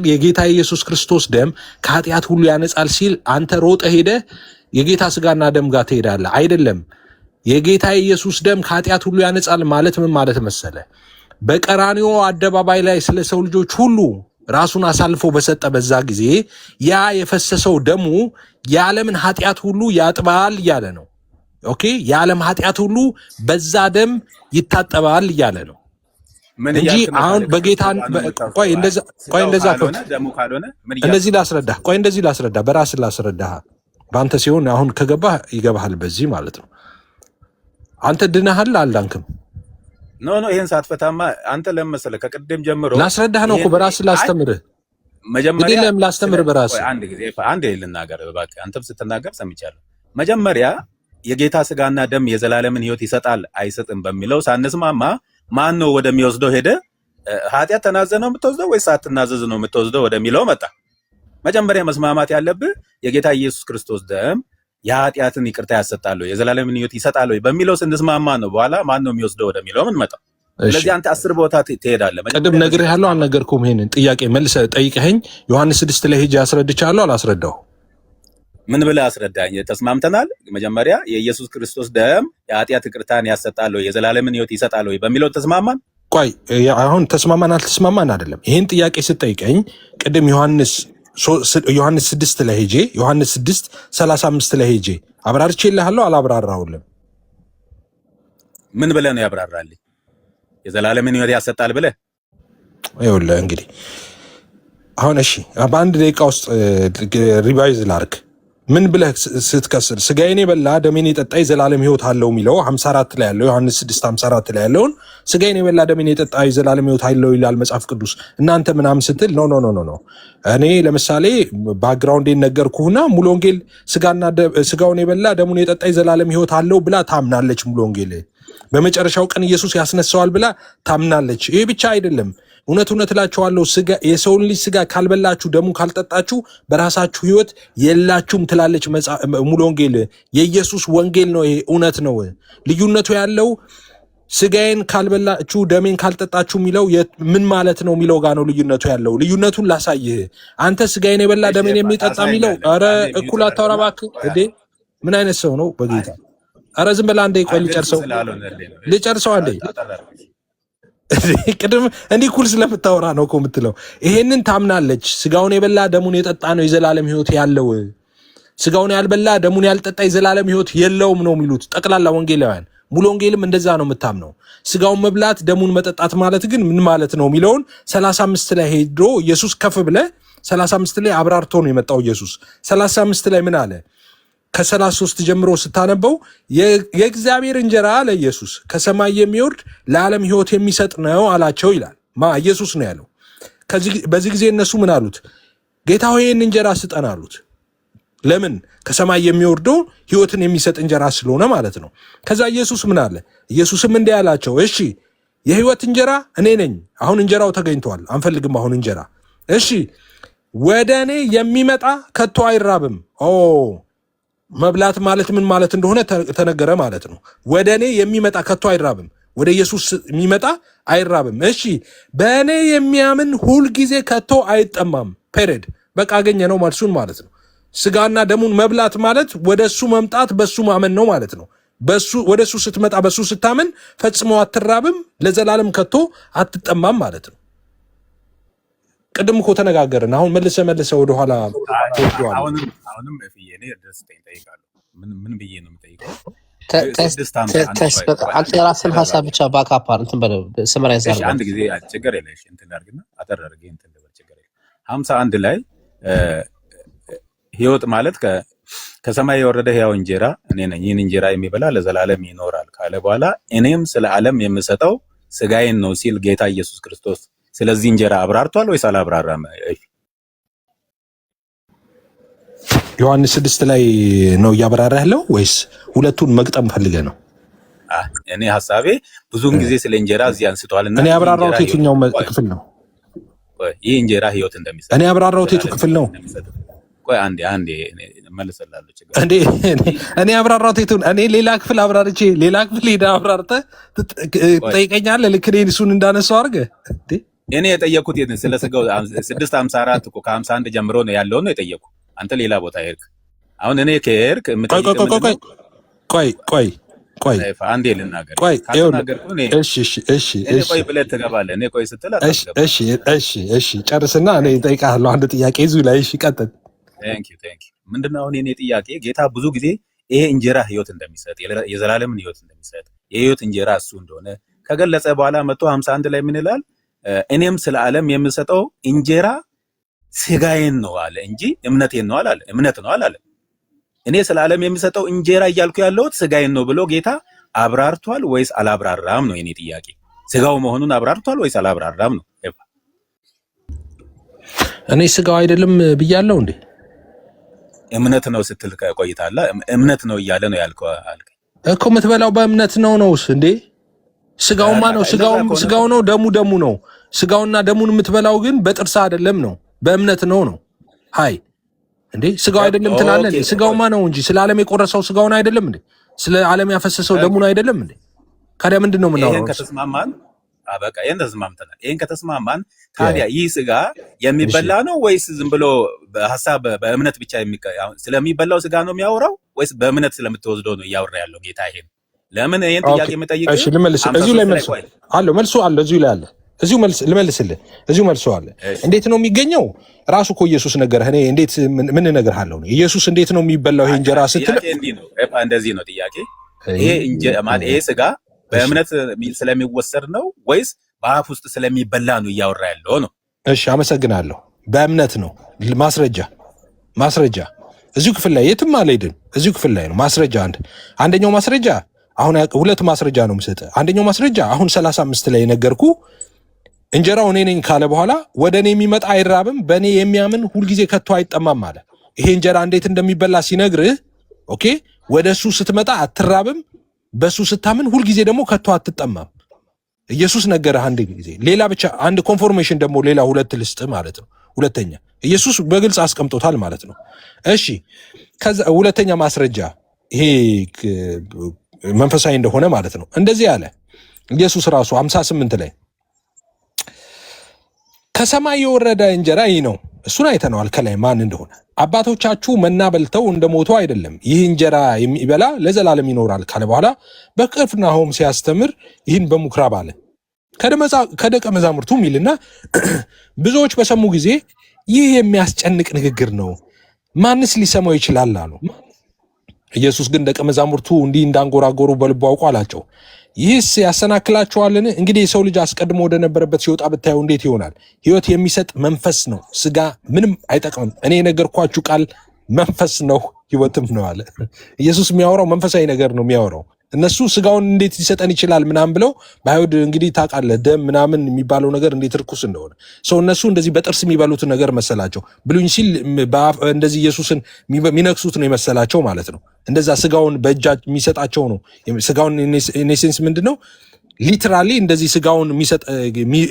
የጌታ ኢየሱስ ክርስቶስ ደም ከኃጢአት ሁሉ ያነጻል ሲል አንተ ሮጠ ሄደ የጌታ ስጋና ደም ጋር ትሄዳለህ። አይደለም የጌታ ኢየሱስ ደም ከኃጢአት ሁሉ ያነጻል ማለት ምን ማለት መሰለ? በቀራንዮ አደባባይ ላይ ስለ ሰው ልጆች ሁሉ ራሱን አሳልፎ በሰጠ በዛ ጊዜ ያ የፈሰሰው ደሙ የዓለምን ኃጢአት ሁሉ ያጥባል እያለ ነው። ኦኬ የዓለም ኃጢአት ሁሉ በዛ ደም ይታጠባል እያለ ነው እንጂ አሁን በጌታ እንደዚህ ላስረዳ በራስህ ላስረዳ። በአንተ ሲሆን አሁን ከገባህ ይገባሃል በዚህ ማለት ነው። አንተ ድነሃል አልዳንክም? ኖ ይሄን ሳትፈታማ አንተ ለምን መሰለህ ከቅድም ጀምሮ ላስረዳህ ነው እኮ በራስህ ላስተምርህ። መጀመሪያ ለምን ላስተምርህ በራስህ አንድ ልናገር እባክህ። አንተም ስትናገር ሰምቻለሁ። መጀመሪያ የጌታ ስጋና ደም የዘላለምን ሕይወት ይሰጣል አይሰጥም በሚለው ሳንስማማ ማን ነው ወደሚወስደው ሄደ? ኃጢአት ተናዘህ ነው የምትወስደው ወይስ ሳትናዘዝ ነው የምትወስደው ወደሚለው መጣ። መጀመሪያ መስማማት ያለብህ የጌታ ኢየሱስ ክርስቶስ ደም የኃጢአትን ይቅርታ ያሰጣል ወይ የዘላለምን ሕይወት ይሰጣል ወይ በሚለው ስንስማማ ነው በኋላ ማን ነው የሚወስደው ወደሚለው ምን መጣ። ስለዚህ አንተ 10 ቦታ ትሄዳለህ። ቅድም ነግሬሃለሁ አልነገርኩም? ይሄንን ጥያቄ መልሰህ ጠይቀኸኝ ዮሐንስ 6 ላይ ሄጄ አስረድቻለሁ አላስረዳሁም? ምን ብለህ አስረዳኝ። ተስማምተናል። መጀመሪያ የኢየሱስ ክርስቶስ ደም የኃጢአት ይቅርታን ያሰጣል ወይ የዘላለምን ሕይወት ይሰጣል ወይ በሚለው ተስማማን። ቆይ አሁን ተስማማን አልተስማማን አይደለም። ይሄን ጥያቄ ስጠይቀኝ ቅድም ዮሐንስ 6 ላይ ሄጄ ዮሐንስ 6:35 ላይ ሄጄ አብራርቼልሃለሁ አላብራራሁልም? ምን ብለህ ነው ያብራራልኝ? የዘላለምን ሕይወት ያሰጣል ብለህ ይኸውልህ እንግዲህ አሁን እሺ በአንድ ደቂቃ ውስጥ ሪቫይዝ ላርክ። ምን ብለህ ስትከስር ስጋዬን የበላ ደሜን የጠጣ የዘላለም ሕይወት አለው የሚለው 54 ላይ ያለው ዮሐንስ 6:54 ላይ ያለውን ስጋዬን የበላ ደሜን የጠጣ የዘላለም ሕይወት አለው ይላል መጽሐፍ ቅዱስ። እናንተ ምናምን ስትል ኖ እኔ ለምሳሌ ባክግራውንድ ነገርኩህና ሙሉ ወንጌል ስጋውን የበላ ደሙን የጠጣ የዘላለም ሕይወት አለው ብላ ታምናለች። ሙሉ ወንጌል በመጨረሻው ቀን ኢየሱስ ያስነሳዋል ብላ ታምናለች። ይሄ ብቻ አይደለም። እውነት እላችኋለሁ የሰውን ልጅ ስጋ ካልበላችሁ ደሙን ካልጠጣችሁ በራሳችሁ ሕይወት የላችሁም ትላለች ሙሉ ወንጌል። የኢየሱስ ወንጌል ነው። ይሄ እውነት ነው። ልዩነቱ ያለው ስጋዬን ካልበላችሁ ደሜን ካልጠጣችሁ የሚለው ምን ማለት ነው የሚለው ጋር ነው ልዩነቱ ያለው። ልዩነቱን ላሳይህ። አንተ ስጋዬን የበላ ደሜን የሚጠጣ የሚለው ኧረ እኩል አታውራ እባክህ። እንዴ ምን አይነት ሰው ነው በጌታ? ኧረ ዝም በላ አንዴ። ቆይ ልጨርሰው አንዴ። ቅድም እንዲህ ኩል ስለምታወራ ነው እኮ የምትለው። ይሄንን ታምናለች። ስጋውን የበላ ደሙን የጠጣ ነው የዘላለም ሕይወት ያለው፣ ስጋውን ያልበላ ደሙን ያልጠጣ የዘላለም ሕይወት የለውም ነው የሚሉት ጠቅላላ ወንጌላውያን። ሙሉ ወንጌልም እንደዛ ነው የምታምነው። ስጋውን መብላት ደሙን መጠጣት ማለት ግን ምን ማለት ነው የሚለውን 35 ላይ ሄዶ ኢየሱስ ከፍ ብለ 35 ላይ አብራርቶ ነው የመጣው ኢየሱስ። 35 ላይ ምን አለ? ከ33 ጀምሮ ስታነበው የእግዚአብሔር እንጀራ አለ ኢየሱስ ከሰማይ የሚወርድ ለዓለም ሕይወት የሚሰጥ ነው አላቸው ይላል። ኢየሱስ ነው ያለው። በዚህ ጊዜ እነሱ ምን አሉት? ጌታ ሆይ ይህን እንጀራ ስጠን አሉት። ለምን? ከሰማይ የሚወርደው ሕይወትን የሚሰጥ እንጀራ ስለሆነ ማለት ነው። ከዛ ኢየሱስ ምን አለ? ኢየሱስም እንዲህ አላቸው፣ እሺ የሕይወት እንጀራ እኔ ነኝ። አሁን እንጀራው ተገኝቷል፣ አንፈልግም አሁን እንጀራ። እሺ ወደ እኔ የሚመጣ ከቶ አይራብም። መብላት ማለት ምን ማለት እንደሆነ ተነገረ ማለት ነው። ወደ እኔ የሚመጣ ከቶ አይራብም። ወደ ኢየሱስ የሚመጣ አይራብም። እሺ በእኔ የሚያምን ሁልጊዜ ከቶ አይጠማም። ፔሬድ። በቃ አገኘ ነው መልሱን ማለት ነው። ስጋና ደሙን መብላት ማለት ወደ እሱ መምጣት በሱ ማመን ነው ማለት ነው። ወደ እሱ ስትመጣ በሱ ስታመን ፈጽሞ አትራብም፣ ለዘላለም ከቶ አትጠማም ማለት ነው። ቅድም እኮ ተነጋገርን። አሁን መልሰ ወደኋላ አሁንም እኔ ደስታዬን እጠይቃለሁ። ምን ብዬ ነው የምጠይቀው? አንተ የራስን ሀሳብ ብቻ ባካፓ እንትን በለው ስመራይ ዛር አንድ ጊዜ ችግር የለሽ እንትን አድርግና አተራርጌ እንትን ልበል ችግር የለም። 51 ላይ ሕይወት ማለት ከሰማይ የወረደ ሕያው እንጀራ እኔ ነኝ፣ ይህን እንጀራ የሚበላ ለዘላለም ይኖራል ካለ በኋላ እኔም ስለ ዓለም የምሰጠው ስጋዬን ነው ሲል ጌታ ኢየሱስ ክርስቶስ ስለዚህ እንጀራ አብራርቷል ወይስ አላብራራም? ዮሐንስ 6 ላይ ነው እያብራራ ያለው ወይስ ሁለቱን መግጠም ፈልገ ነው? እኔ ሐሳቤ ብዙውን ጊዜ ስለ እንጀራ እዚህ አንስቷልና እኔ ያብራራሁት የትኛው ክፍል ነው? ይህ እንጀራ ሕይወት እንደሚሰጥ እኔ ያብራራሁት የቱ ክፍል ነው? ቆይ አንዴ መልሰላለሁ። ችግር እንዴ እኔ ያብራራሁት የቱን? እኔ ሌላ ክፍል አብራርቼ ሌላ ክፍል ሄዳ አብራርተህ ትጠይቀኛለህ። ልክ እኔ እሱን እንዳነሳው አድርገህ እንዴ እኔ የጠየኩት ስለ ስጋው 654 እኮ ከ51 ጀምሮ ነው ያለው ነው የጠየኩ። አንተ ሌላ ቦታ ሄድክ። አሁን እኔ ከሄድክ ቆይ አንዴ ልናገር። ቆይ ብለህ ትገባለህ። እኔ ቆይ ስትል እሺ ጨርስና እኔ እጠይቅሃለሁ አንድ ጥያቄ እዚሁ ላይ። እሺ ቀጥል። ቴንክ ዩ ምንድነው አሁን የኔ ጥያቄ? ጌታ ብዙ ጊዜ ይሄ እንጀራ ሕይወት እንደሚሰጥ የዘላለምን ሕይወት እንደሚሰጥ የሕይወት እንጀራ እሱ እንደሆነ ከገለጸ በኋላ 151 ላይ ምን ይላል? እኔም ስለ ዓለም የምሰጠው እንጀራ ስጋዬን ነው አለ እንጂ እምነቴን ነው አላለ። እምነት ነው አላለ። እኔ ስለ ዓለም የምሰጠው እንጀራ እያልኩ ያለሁት ስጋዬን ነው ብሎ ጌታ አብራርቷል ወይስ አላብራራም ነው የኔ ጥያቄ። ስጋው መሆኑን አብራርቷል ወይስ አላብራራም ነው? እኔ ስጋው አይደለም ብያለሁ እንዴ? እምነት ነው ስትል ቆይታላ። እምነት ነው እያለ ነው ያልከው አልከኝ እኮ። የምትበላው በእምነት ነውስ እንዴ? ስጋውማ ነው ስጋው ነው፣ ደሙ ነው። ስጋውና ደሙን የምትበላው ግን በጥርስ አይደለም ነው፣ በእምነት ነው። ሃይ እንዴ ስጋው አይደለም ትላለህ? ስጋውማ ነው እንጂ ስለ ዓለም የቆረሰው ስጋውን አይደለም እንዴ? ስለ ዓለም ያፈሰሰው ደሙን አይደለም እንዴ? ካዲያ ምንድን ነው የምናወራው? ይሄን ከተስማማን በቃ ይሄን ተስማምተናል። ይሄን ከተስማማን ታዲያ ይህ ስጋ የሚበላ ነው ወይስ ዝም ብሎ በሐሳብ በእምነት ብቻ ስለሚበላው ስጋ ነው የሚያወራው ወይስ በእምነት ስለምትወስደው ነው እያወራ ያለው ጌታ? ይሄን ለምን ይሄን ጥያቄ የምጠይቅህ? እሺ ልመልስ። እዚሁ ላይ መልስ አለ። መልሱ አለ እዚሁ ላይ አለ። እዚሁ ልመልስልህ። እዚሁ መልሶ አለ። እንዴት ነው የሚገኘው? ራሱ እኮ ኢየሱስ ነገርህ። እኔ እንዴት ምን እነግርሃለሁ? ኢየሱስ እንዴት ነው የሚበላው ይሄ እንጀራ ስትል እንደዚህ ነው ጥያቄ። ይሄ ስጋ በእምነት ስለሚወሰድ ነው ወይስ በአፍ ውስጥ ስለሚበላ ነው እያወራ ያለው ነው? እሺ አመሰግናለሁ። በእምነት ነው። ማስረጃ እዚሁ ክፍል ላይ የትም አልሄድም። እዚሁ ክፍል ላይ ነው ማስረጃ። አንደኛው ማስረጃ አሁን ሁለት ማስረጃ ነው የምሰጥህ። አንደኛው ማስረጃ አሁን 35 ላይ የነገርኩ እንጀራው እኔ ነኝ ካለ በኋላ ወደ እኔ የሚመጣ አይራብም፣ በእኔ የሚያምን ሁልጊዜ ከቶ አይጠማም አለ። ይሄ እንጀራ እንዴት እንደሚበላ ሲነግርህ ኦኬ፣ ወደ እሱ ስትመጣ አትራብም፣ በእሱ ስታምን ሁልጊዜ ደግሞ ከቶ አትጠማም። ኢየሱስ ነገረህ አንድ ጊዜ። ሌላ ብቻ አንድ ኮንፎርሜሽን ደግሞ ሌላ ሁለት ልስጥ ማለት ነው። ሁለተኛ ኢየሱስ በግልጽ አስቀምጦታል ማለት ነው። እሺ ከዛ ሁለተኛ ማስረጃ ይሄ መንፈሳዊ እንደሆነ ማለት ነው። እንደዚህ አለ ኢየሱስ ራሱ 58 ላይ ከሰማይ የወረደ እንጀራ ይህ ነው። እሱን አይተነዋል ከላይ ማን እንደሆነ። አባቶቻችሁ መና በልተው እንደሞቱ አይደለም፣ ይህ እንጀራ የሚበላ ለዘላለም ይኖራል ካለ በኋላ በቅፍርናሆም ሲያስተምር ይህን በምኩራብ አለ። ከደቀ መዛሙርቱ ሚልና ብዙዎች በሰሙ ጊዜ ይህ የሚያስጨንቅ ንግግር ነው፣ ማንስ ሊሰማው ይችላል አሉ። ኢየሱስ ግን ደቀ መዛሙርቱ እንዲህ እንዳንጎራጎሩ በልቡ አውቆ አላቸው፣ ይህስ ያሰናክላችኋልን? እንግዲህ የሰው ልጅ አስቀድሞ ወደ ነበረበት ሲወጣ ብታየው እንዴት ይሆናል? ሕይወት የሚሰጥ መንፈስ ነው፣ ሥጋ ምንም አይጠቅምም። እኔ የነገርኳችሁ ቃል መንፈስ ነው ሕይወትም ነው አለ። ኢየሱስ የሚያወራው መንፈሳዊ ነገር ነው የሚያወራው። እነሱ ሥጋውን እንዴት ሊሰጠን ይችላል ምናምን ብለው በአይሁድ እንግዲህ ታውቃለህ ደም ምናምን የሚባለው ነገር እንዴት ርኩስ እንደሆነ ሰው እነሱ እንደዚህ በጥርስ የሚበሉት ነገር መሰላቸው። ብሉኝ ሲል እንደዚህ ኢየሱስን የሚነክሱት ነው የመሰላቸው ማለት ነው። እንደዛ ሥጋውን በእጃ የሚሰጣቸው ነው። ሥጋውን ኢኔሴንስ ምንድን ነው ሊትራሊ እንደዚህ ሥጋውን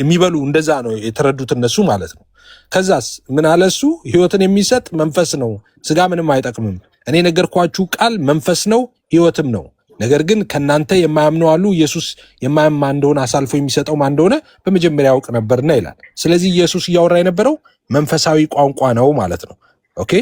የሚበሉ እንደዛ ነው የተረዱት እነሱ ማለት ነው። ከዛስ ምን አለ እሱ? ሕይወትን የሚሰጥ መንፈስ ነው፣ ሥጋ ምንም አይጠቅምም። እኔ ነገርኳችሁ ቃል መንፈስ ነው ሕይወትም ነው። ነገር ግን ከናንተ የማያምኑ አሉ። ኢየሱስ የማያምን ማን እንደሆነ አሳልፎ የሚሰጠው ማን እንደሆነ በመጀመሪያ ያውቅ ነበርና ይላል። ስለዚህ ኢየሱስ እያወራ የነበረው መንፈሳዊ ቋንቋ ነው ማለት ነው። ኦኬ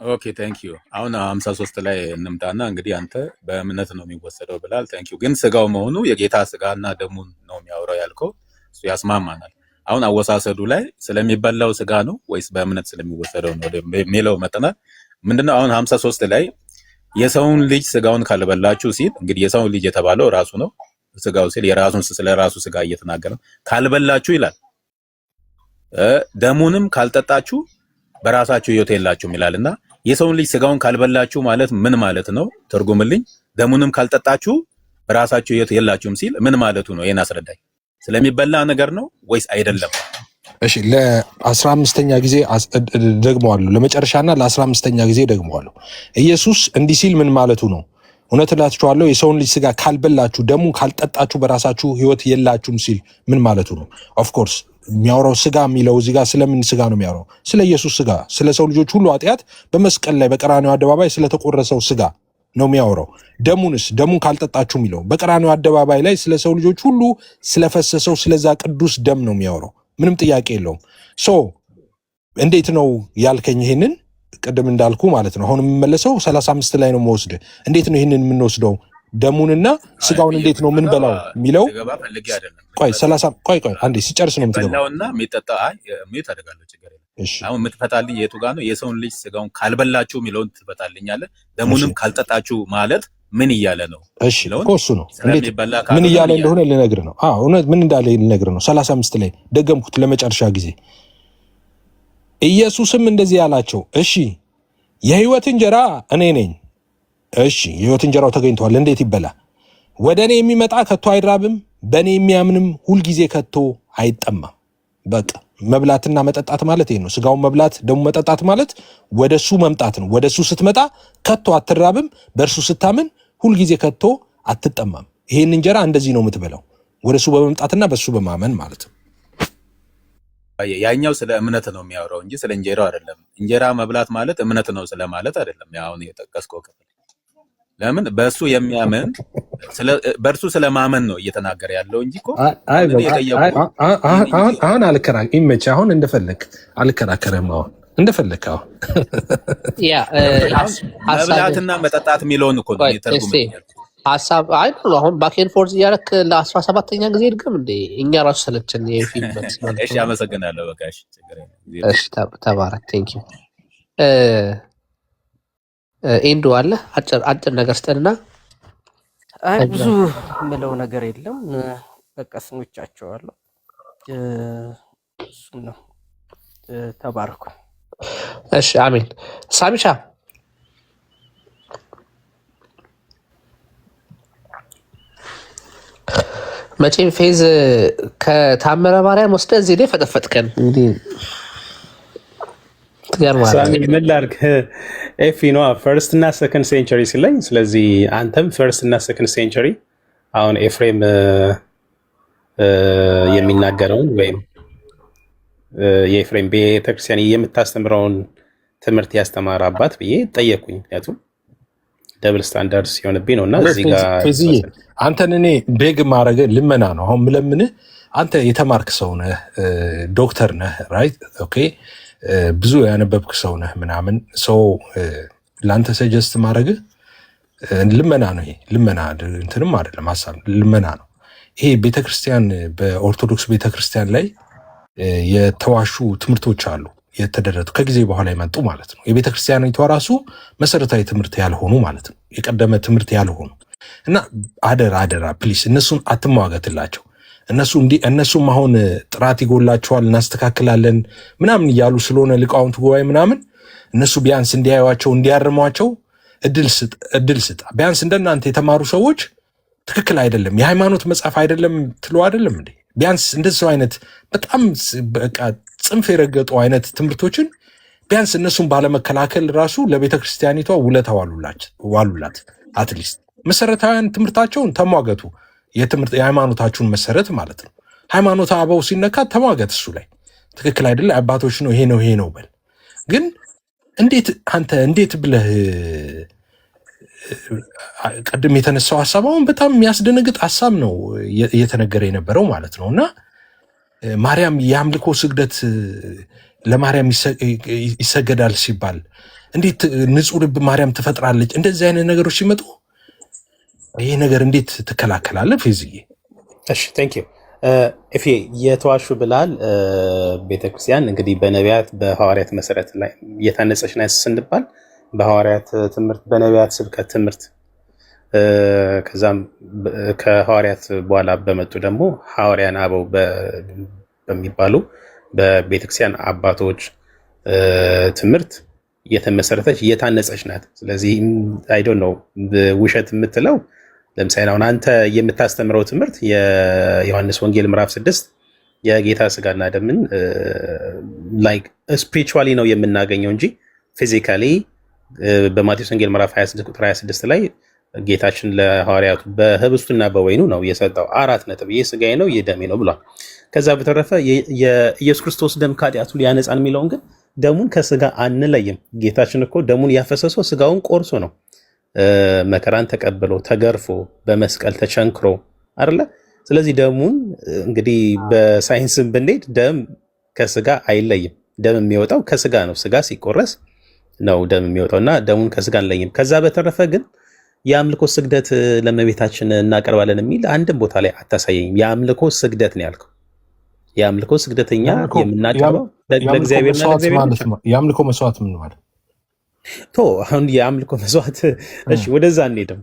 ኦኬ ታንክ ዩ። አሁን 53 ላይ እንምጣና እንግዲህ አንተ በእምነት ነው የሚወሰደው ብላል። ታንክ ዩ። ግን ሥጋው መሆኑ የጌታ ሥጋና ደሙን ነው የሚያወራው ያልከው እሱ ያስማማናል። አሁን አወሳሰዱ ላይ ስለሚበላው ሥጋ ነው ወይስ በእምነት ስለሚወሰደው ነው የሚለው መጠናል ምንድነው? አሁን 53 ላይ የሰውን ልጅ ሥጋውን ካልበላችሁ ሲል እንግዲህ የሰውን ልጅ የተባለው ራሱ ነው። ሥጋው ሲል የራሱን ስለ ራሱ ሥጋ እየተናገረ ካልበላችሁ ይላል። ደሙንም ካልጠጣችሁ በራሳችሁ ሕይወት የላችሁም ይላልና የሰውን ልጅ ሥጋውን ካልበላችሁ ማለት ምን ማለት ነው? ትርጉምልኝ። ደሙንም ካልጠጣችሁ በራሳችሁ ሕይወት የላችሁም ሲል ምን ማለቱ ነው? ይሄን አስረዳኝ። ስለሚበላ ነገር ነው ወይስ አይደለም? እሺ ለ15ኛ ጊዜ ደግመዋለሁ። ለመጨረሻና ለ15ኛ ጊዜ ደግመዋለሁ። ኢየሱስ እንዲህ ሲል ምን ማለቱ ነው? እውነት እላችኋለሁ የሰውን ልጅ ሥጋ ካልበላችሁ ደሙን ካልጠጣችሁ በራሳችሁ ሕይወት የላችሁም ሲል ምን ማለቱ ነው? ኦፍኮርስ የሚያወራው ሥጋ የሚለው እዚህ ጋር ስለምን ሥጋ ነው የሚያወራው? ስለ ኢየሱስ ሥጋ፣ ስለ ሰው ልጆች ሁሉ ኃጢአት በመስቀል ላይ በቀራንዮ አደባባይ ስለተቆረሰው ሥጋ ነው የሚያወራው። ደሙን ካልጠጣችሁ የሚለው በቀራንዮ አደባባይ ላይ ስለ ሰው ልጆች ሁሉ ስለፈሰሰው ስለዛ ቅዱስ ደም ነው የሚያወራው። ምንም ጥያቄ የለውም። እንዴት ነው ያልከኝ? ይሄንን ቅድም እንዳልኩ ማለት ነው። አሁን የምመለሰው 35 ላይ ነው የምወስድ። እንዴት ነው ይህንን የምንወስደው? ደሙንና ሥጋውን እንዴት ነው ምን በላው የሚለው ቆይ አንዴ ሲጨርስ ነው የምትገባው። አሁን የምትፈታልኝ የቱ ጋር ነው? የሰውን ልጅ ሥጋውን ካልበላችሁ የሚለውን ትፈታልኛለህ። ደሙንም ካልጠጣችሁ ማለት ምን እያለ ነው? እሺ እሱ ነው ምን እያለ እንደሆነ ልነግርህ ነው። እውነት ምን እንዳለ ልነግርህ ነው። 35 ላይ ደገምኩት ለመጨረሻ ጊዜ። ኢየሱስም እንደዚህ ያላቸው፣ እሺ የሕይወት እንጀራ እኔ ነኝ። እሺ የሕይወት እንጀራው ተገኝቷል። እንዴት ይበላ? ወደ እኔ የሚመጣ ከቶ አይራብም፣ በእኔ የሚያምንም ሁልጊዜ ከቶ አይጠማም። በቃ መብላትና መጠጣት ማለት ይሄ ነው። ሥጋውን መብላት ደሙ መጠጣት ማለት ወደሱ መምጣት ነው። ወደሱ ስትመጣ ከቶ አትራብም፣ በእርሱ ስታምን ሁልጊዜ ከቶ አትጠማም። ይሄን እንጀራ እንደዚህ ነው የምትበላው፣ ወደሱ በመምጣትና በሱ በማመን ማለት ነው። ያኛው ስለ እምነት ነው የሚያወራው እንጂ ስለ እንጀራው አይደለም። እንጀራ መብላት ማለት እምነት ነው ስለማለት አይደለም። አሁን የጠቀስከው ክፍል ለምን በእሱ የሚያምን በእርሱ ስለማመን ነው እየተናገረ ያለው እንጂ እኮ አሁን ይመችህ። አሁን እንደፈለግ አልከራከረም። አሁን እንደፈለግ አሁን መብላትና መጠጣት የሚለውን እኮ ነው የተርጉም ሀሳብ አሁን ባኬን ፎርዝ እያደረክ ለ17ኛ ጊዜ ድግም እንዴ እኛ ራሱ ሰለችን የፊልም እሺ አመሰግናለሁ። በቃ እሺ ተባረክ። ቴንክ ዩ ኤንዱ አለ አጭር ነገር ስጠንና። ብዙ ምለው ነገር የለም። በቃ ስኖቻቸዋለሁ። እሱ ነው። ተባረኩ። እሺ አሜን። ሳሚሻ መቼም ፌዝ ከታምረ ማርያም ወስደህ እዚህ ላይ ፈጠፈጥከን። እንግዲህ ምን ላድርግ? ኤፊ ነዋ ፈርስት እና ሰከንድ ሴንቸሪ ሲለኝ፣ ስለዚህ አንተም ፈርስት እና ሰከንድ ሴንቸሪ አሁን ኤፍሬም የሚናገረውን ወይም የኤፍሬም ቤተክርስቲያን የምታስተምረውን ትምህርት ያስተማረ አባት ብዬ ጠየቅኩኝ። ምክንያቱም ደብል ስታንዳርድ ሲሆንብኝ ነው። እና እዚህ ጋር አንተን እኔ ቤግ ማድረግ ልመና ነው። አሁን ምለምንህ አንተ የተማርክ ሰው ነህ፣ ዶክተር ነህ፣ ራይት ኦኬ፣ ብዙ ያነበብክ ሰው ነህ ምናምን ሰው ለአንተ ሰጀስት ማድረግ ልመና ነው። ይሄ ልመና እንትንም አይደለም፣ ሀሳብ ልመና ነው። ይሄ ቤተክርስቲያን በኦርቶዶክስ ቤተክርስቲያን ላይ የተዋሹ ትምህርቶች አሉ። የተደረቱ ከጊዜ በኋላ የመጡ ማለት ነው። የቤተ ክርስቲያኒቷ ራሱ መሰረታዊ ትምህርት ያልሆኑ ማለት ነው፣ የቀደመ ትምህርት ያልሆኑ እና አደራ ፕሊስ እነሱን አትሟገትላቸው። እነሱም አሁን ጥራት ይጎላቸዋል እናስተካክላለን ምናምን እያሉ ስለሆነ ሊቃውንቱ ጉባኤ ምናምን እነሱ ቢያንስ እንዲያዩዋቸው እንዲያርሟቸው እድል ስጥ። ቢያንስ እንደናንተ የተማሩ ሰዎች ትክክል አይደለም የሃይማኖት መጽሐፍ አይደለም ትሎ አይደለም እንዴ? ቢያንስ እንደዚህ አይነት በጣም በቃ ጽንፍ የረገጡ አይነት ትምህርቶችን ቢያንስ እነሱን ባለመከላከል ራሱ ለቤተ ክርስቲያኒቷ ውለታ ዋሉላት። አትሊስት መሰረታዊያን ትምህርታቸውን ተሟገቱ። የሃይማኖታችሁን መሰረት ማለት ነው። ሃይማኖት አበው ሲነካ ተሟገት። እሱ ላይ ትክክል አይደለ አባቶች ነው ይሄ ነው በል። ግን እንዴት ብለህ ቀድም የተነሳው ሀሳብ አሁን በጣም የሚያስደነግጥ ሀሳብ ነው እየተነገረ የነበረው ማለት ነው። እና ማርያም የአምልኮ ስግደት ለማርያም ይሰገዳል ሲባል እንዴት ንጹሕ ልብ ማርያም ትፈጥራለች? እንደዚህ አይነት ነገሮች ሲመጡ ይሄ ነገር እንዴት ትከላከላለህ? ፌዝዬ እሺ ቴንክ ዩ ኤፌ የተዋሹ ብላል። ቤተክርስቲያን እንግዲህ በነቢያት በሐዋርያት መሰረት ላይ እየታነጸች ናት ስንባል በሐዋርያት ትምህርት በነቢያት ስብከት ትምህርት ከዛም ከሐዋርያት በኋላ በመጡ ደግሞ ሐዋርያን አበው በሚባሉ በቤተክርስቲያን አባቶች ትምህርት እየተመሰረተች እየታነጸች ናት። ስለዚህ አይ ዶንት ኖ ውሸት የምትለው ለምሳሌ አሁን አንተ የምታስተምረው ትምህርት የዮሐንስ ወንጌል ምዕራፍ 6 የጌታ ስጋና ደምን ላይክ ስፒሪቹዋሊ ነው የምናገኘው እንጂ ፊዚካሊ በማቴዎስ ወንጌል ምዕራፍ 26 ቁጥር 26 ላይ ጌታችን ለሐዋርያቱ በህብስቱና በወይኑ ነው የሰጠው 4 ነጥብ ይህ ስጋዬ ነው ይህ ደሜ ነው ብሏል። ከዛ በተረፈ የኢየሱስ ክርስቶስ ደም ከኃጢአቱ ሊያነጻን የሚለውን ግን ደሙን ከስጋ አንለይም። ጌታችን እኮ ደሙን ያፈሰሰው ስጋውን ቆርሶ ነው። መከራን ተቀብሎ ተገርፎ በመስቀል ተቸንክሮ አይደለ? ስለዚህ ደሙን እንግዲህ በሳይንስም ብንሄድ ደም ከስጋ አይለይም። ደም የሚወጣው ከስጋ ነው። ስጋ ሲቆረስ ነው ደም የሚወጣው እና ደሙን ከስጋ አንለይም። ከዛ በተረፈ ግን የአምልኮ ስግደት ለእመቤታችን እናቀርባለን የሚል አንድም ቦታ ላይ አታሳየኝም። የአምልኮ ስግደት ነው ያልከው። የአምልኮ ስግደተኛ የምናቀርበው ለእግዚአብሔርና ለእግዚአብሔር የአምልኮ መስዋዕት ምን ማለት ቶ አሁን የአምልኮ መስዋዕት እሺ፣ ወደዛ እንሄድም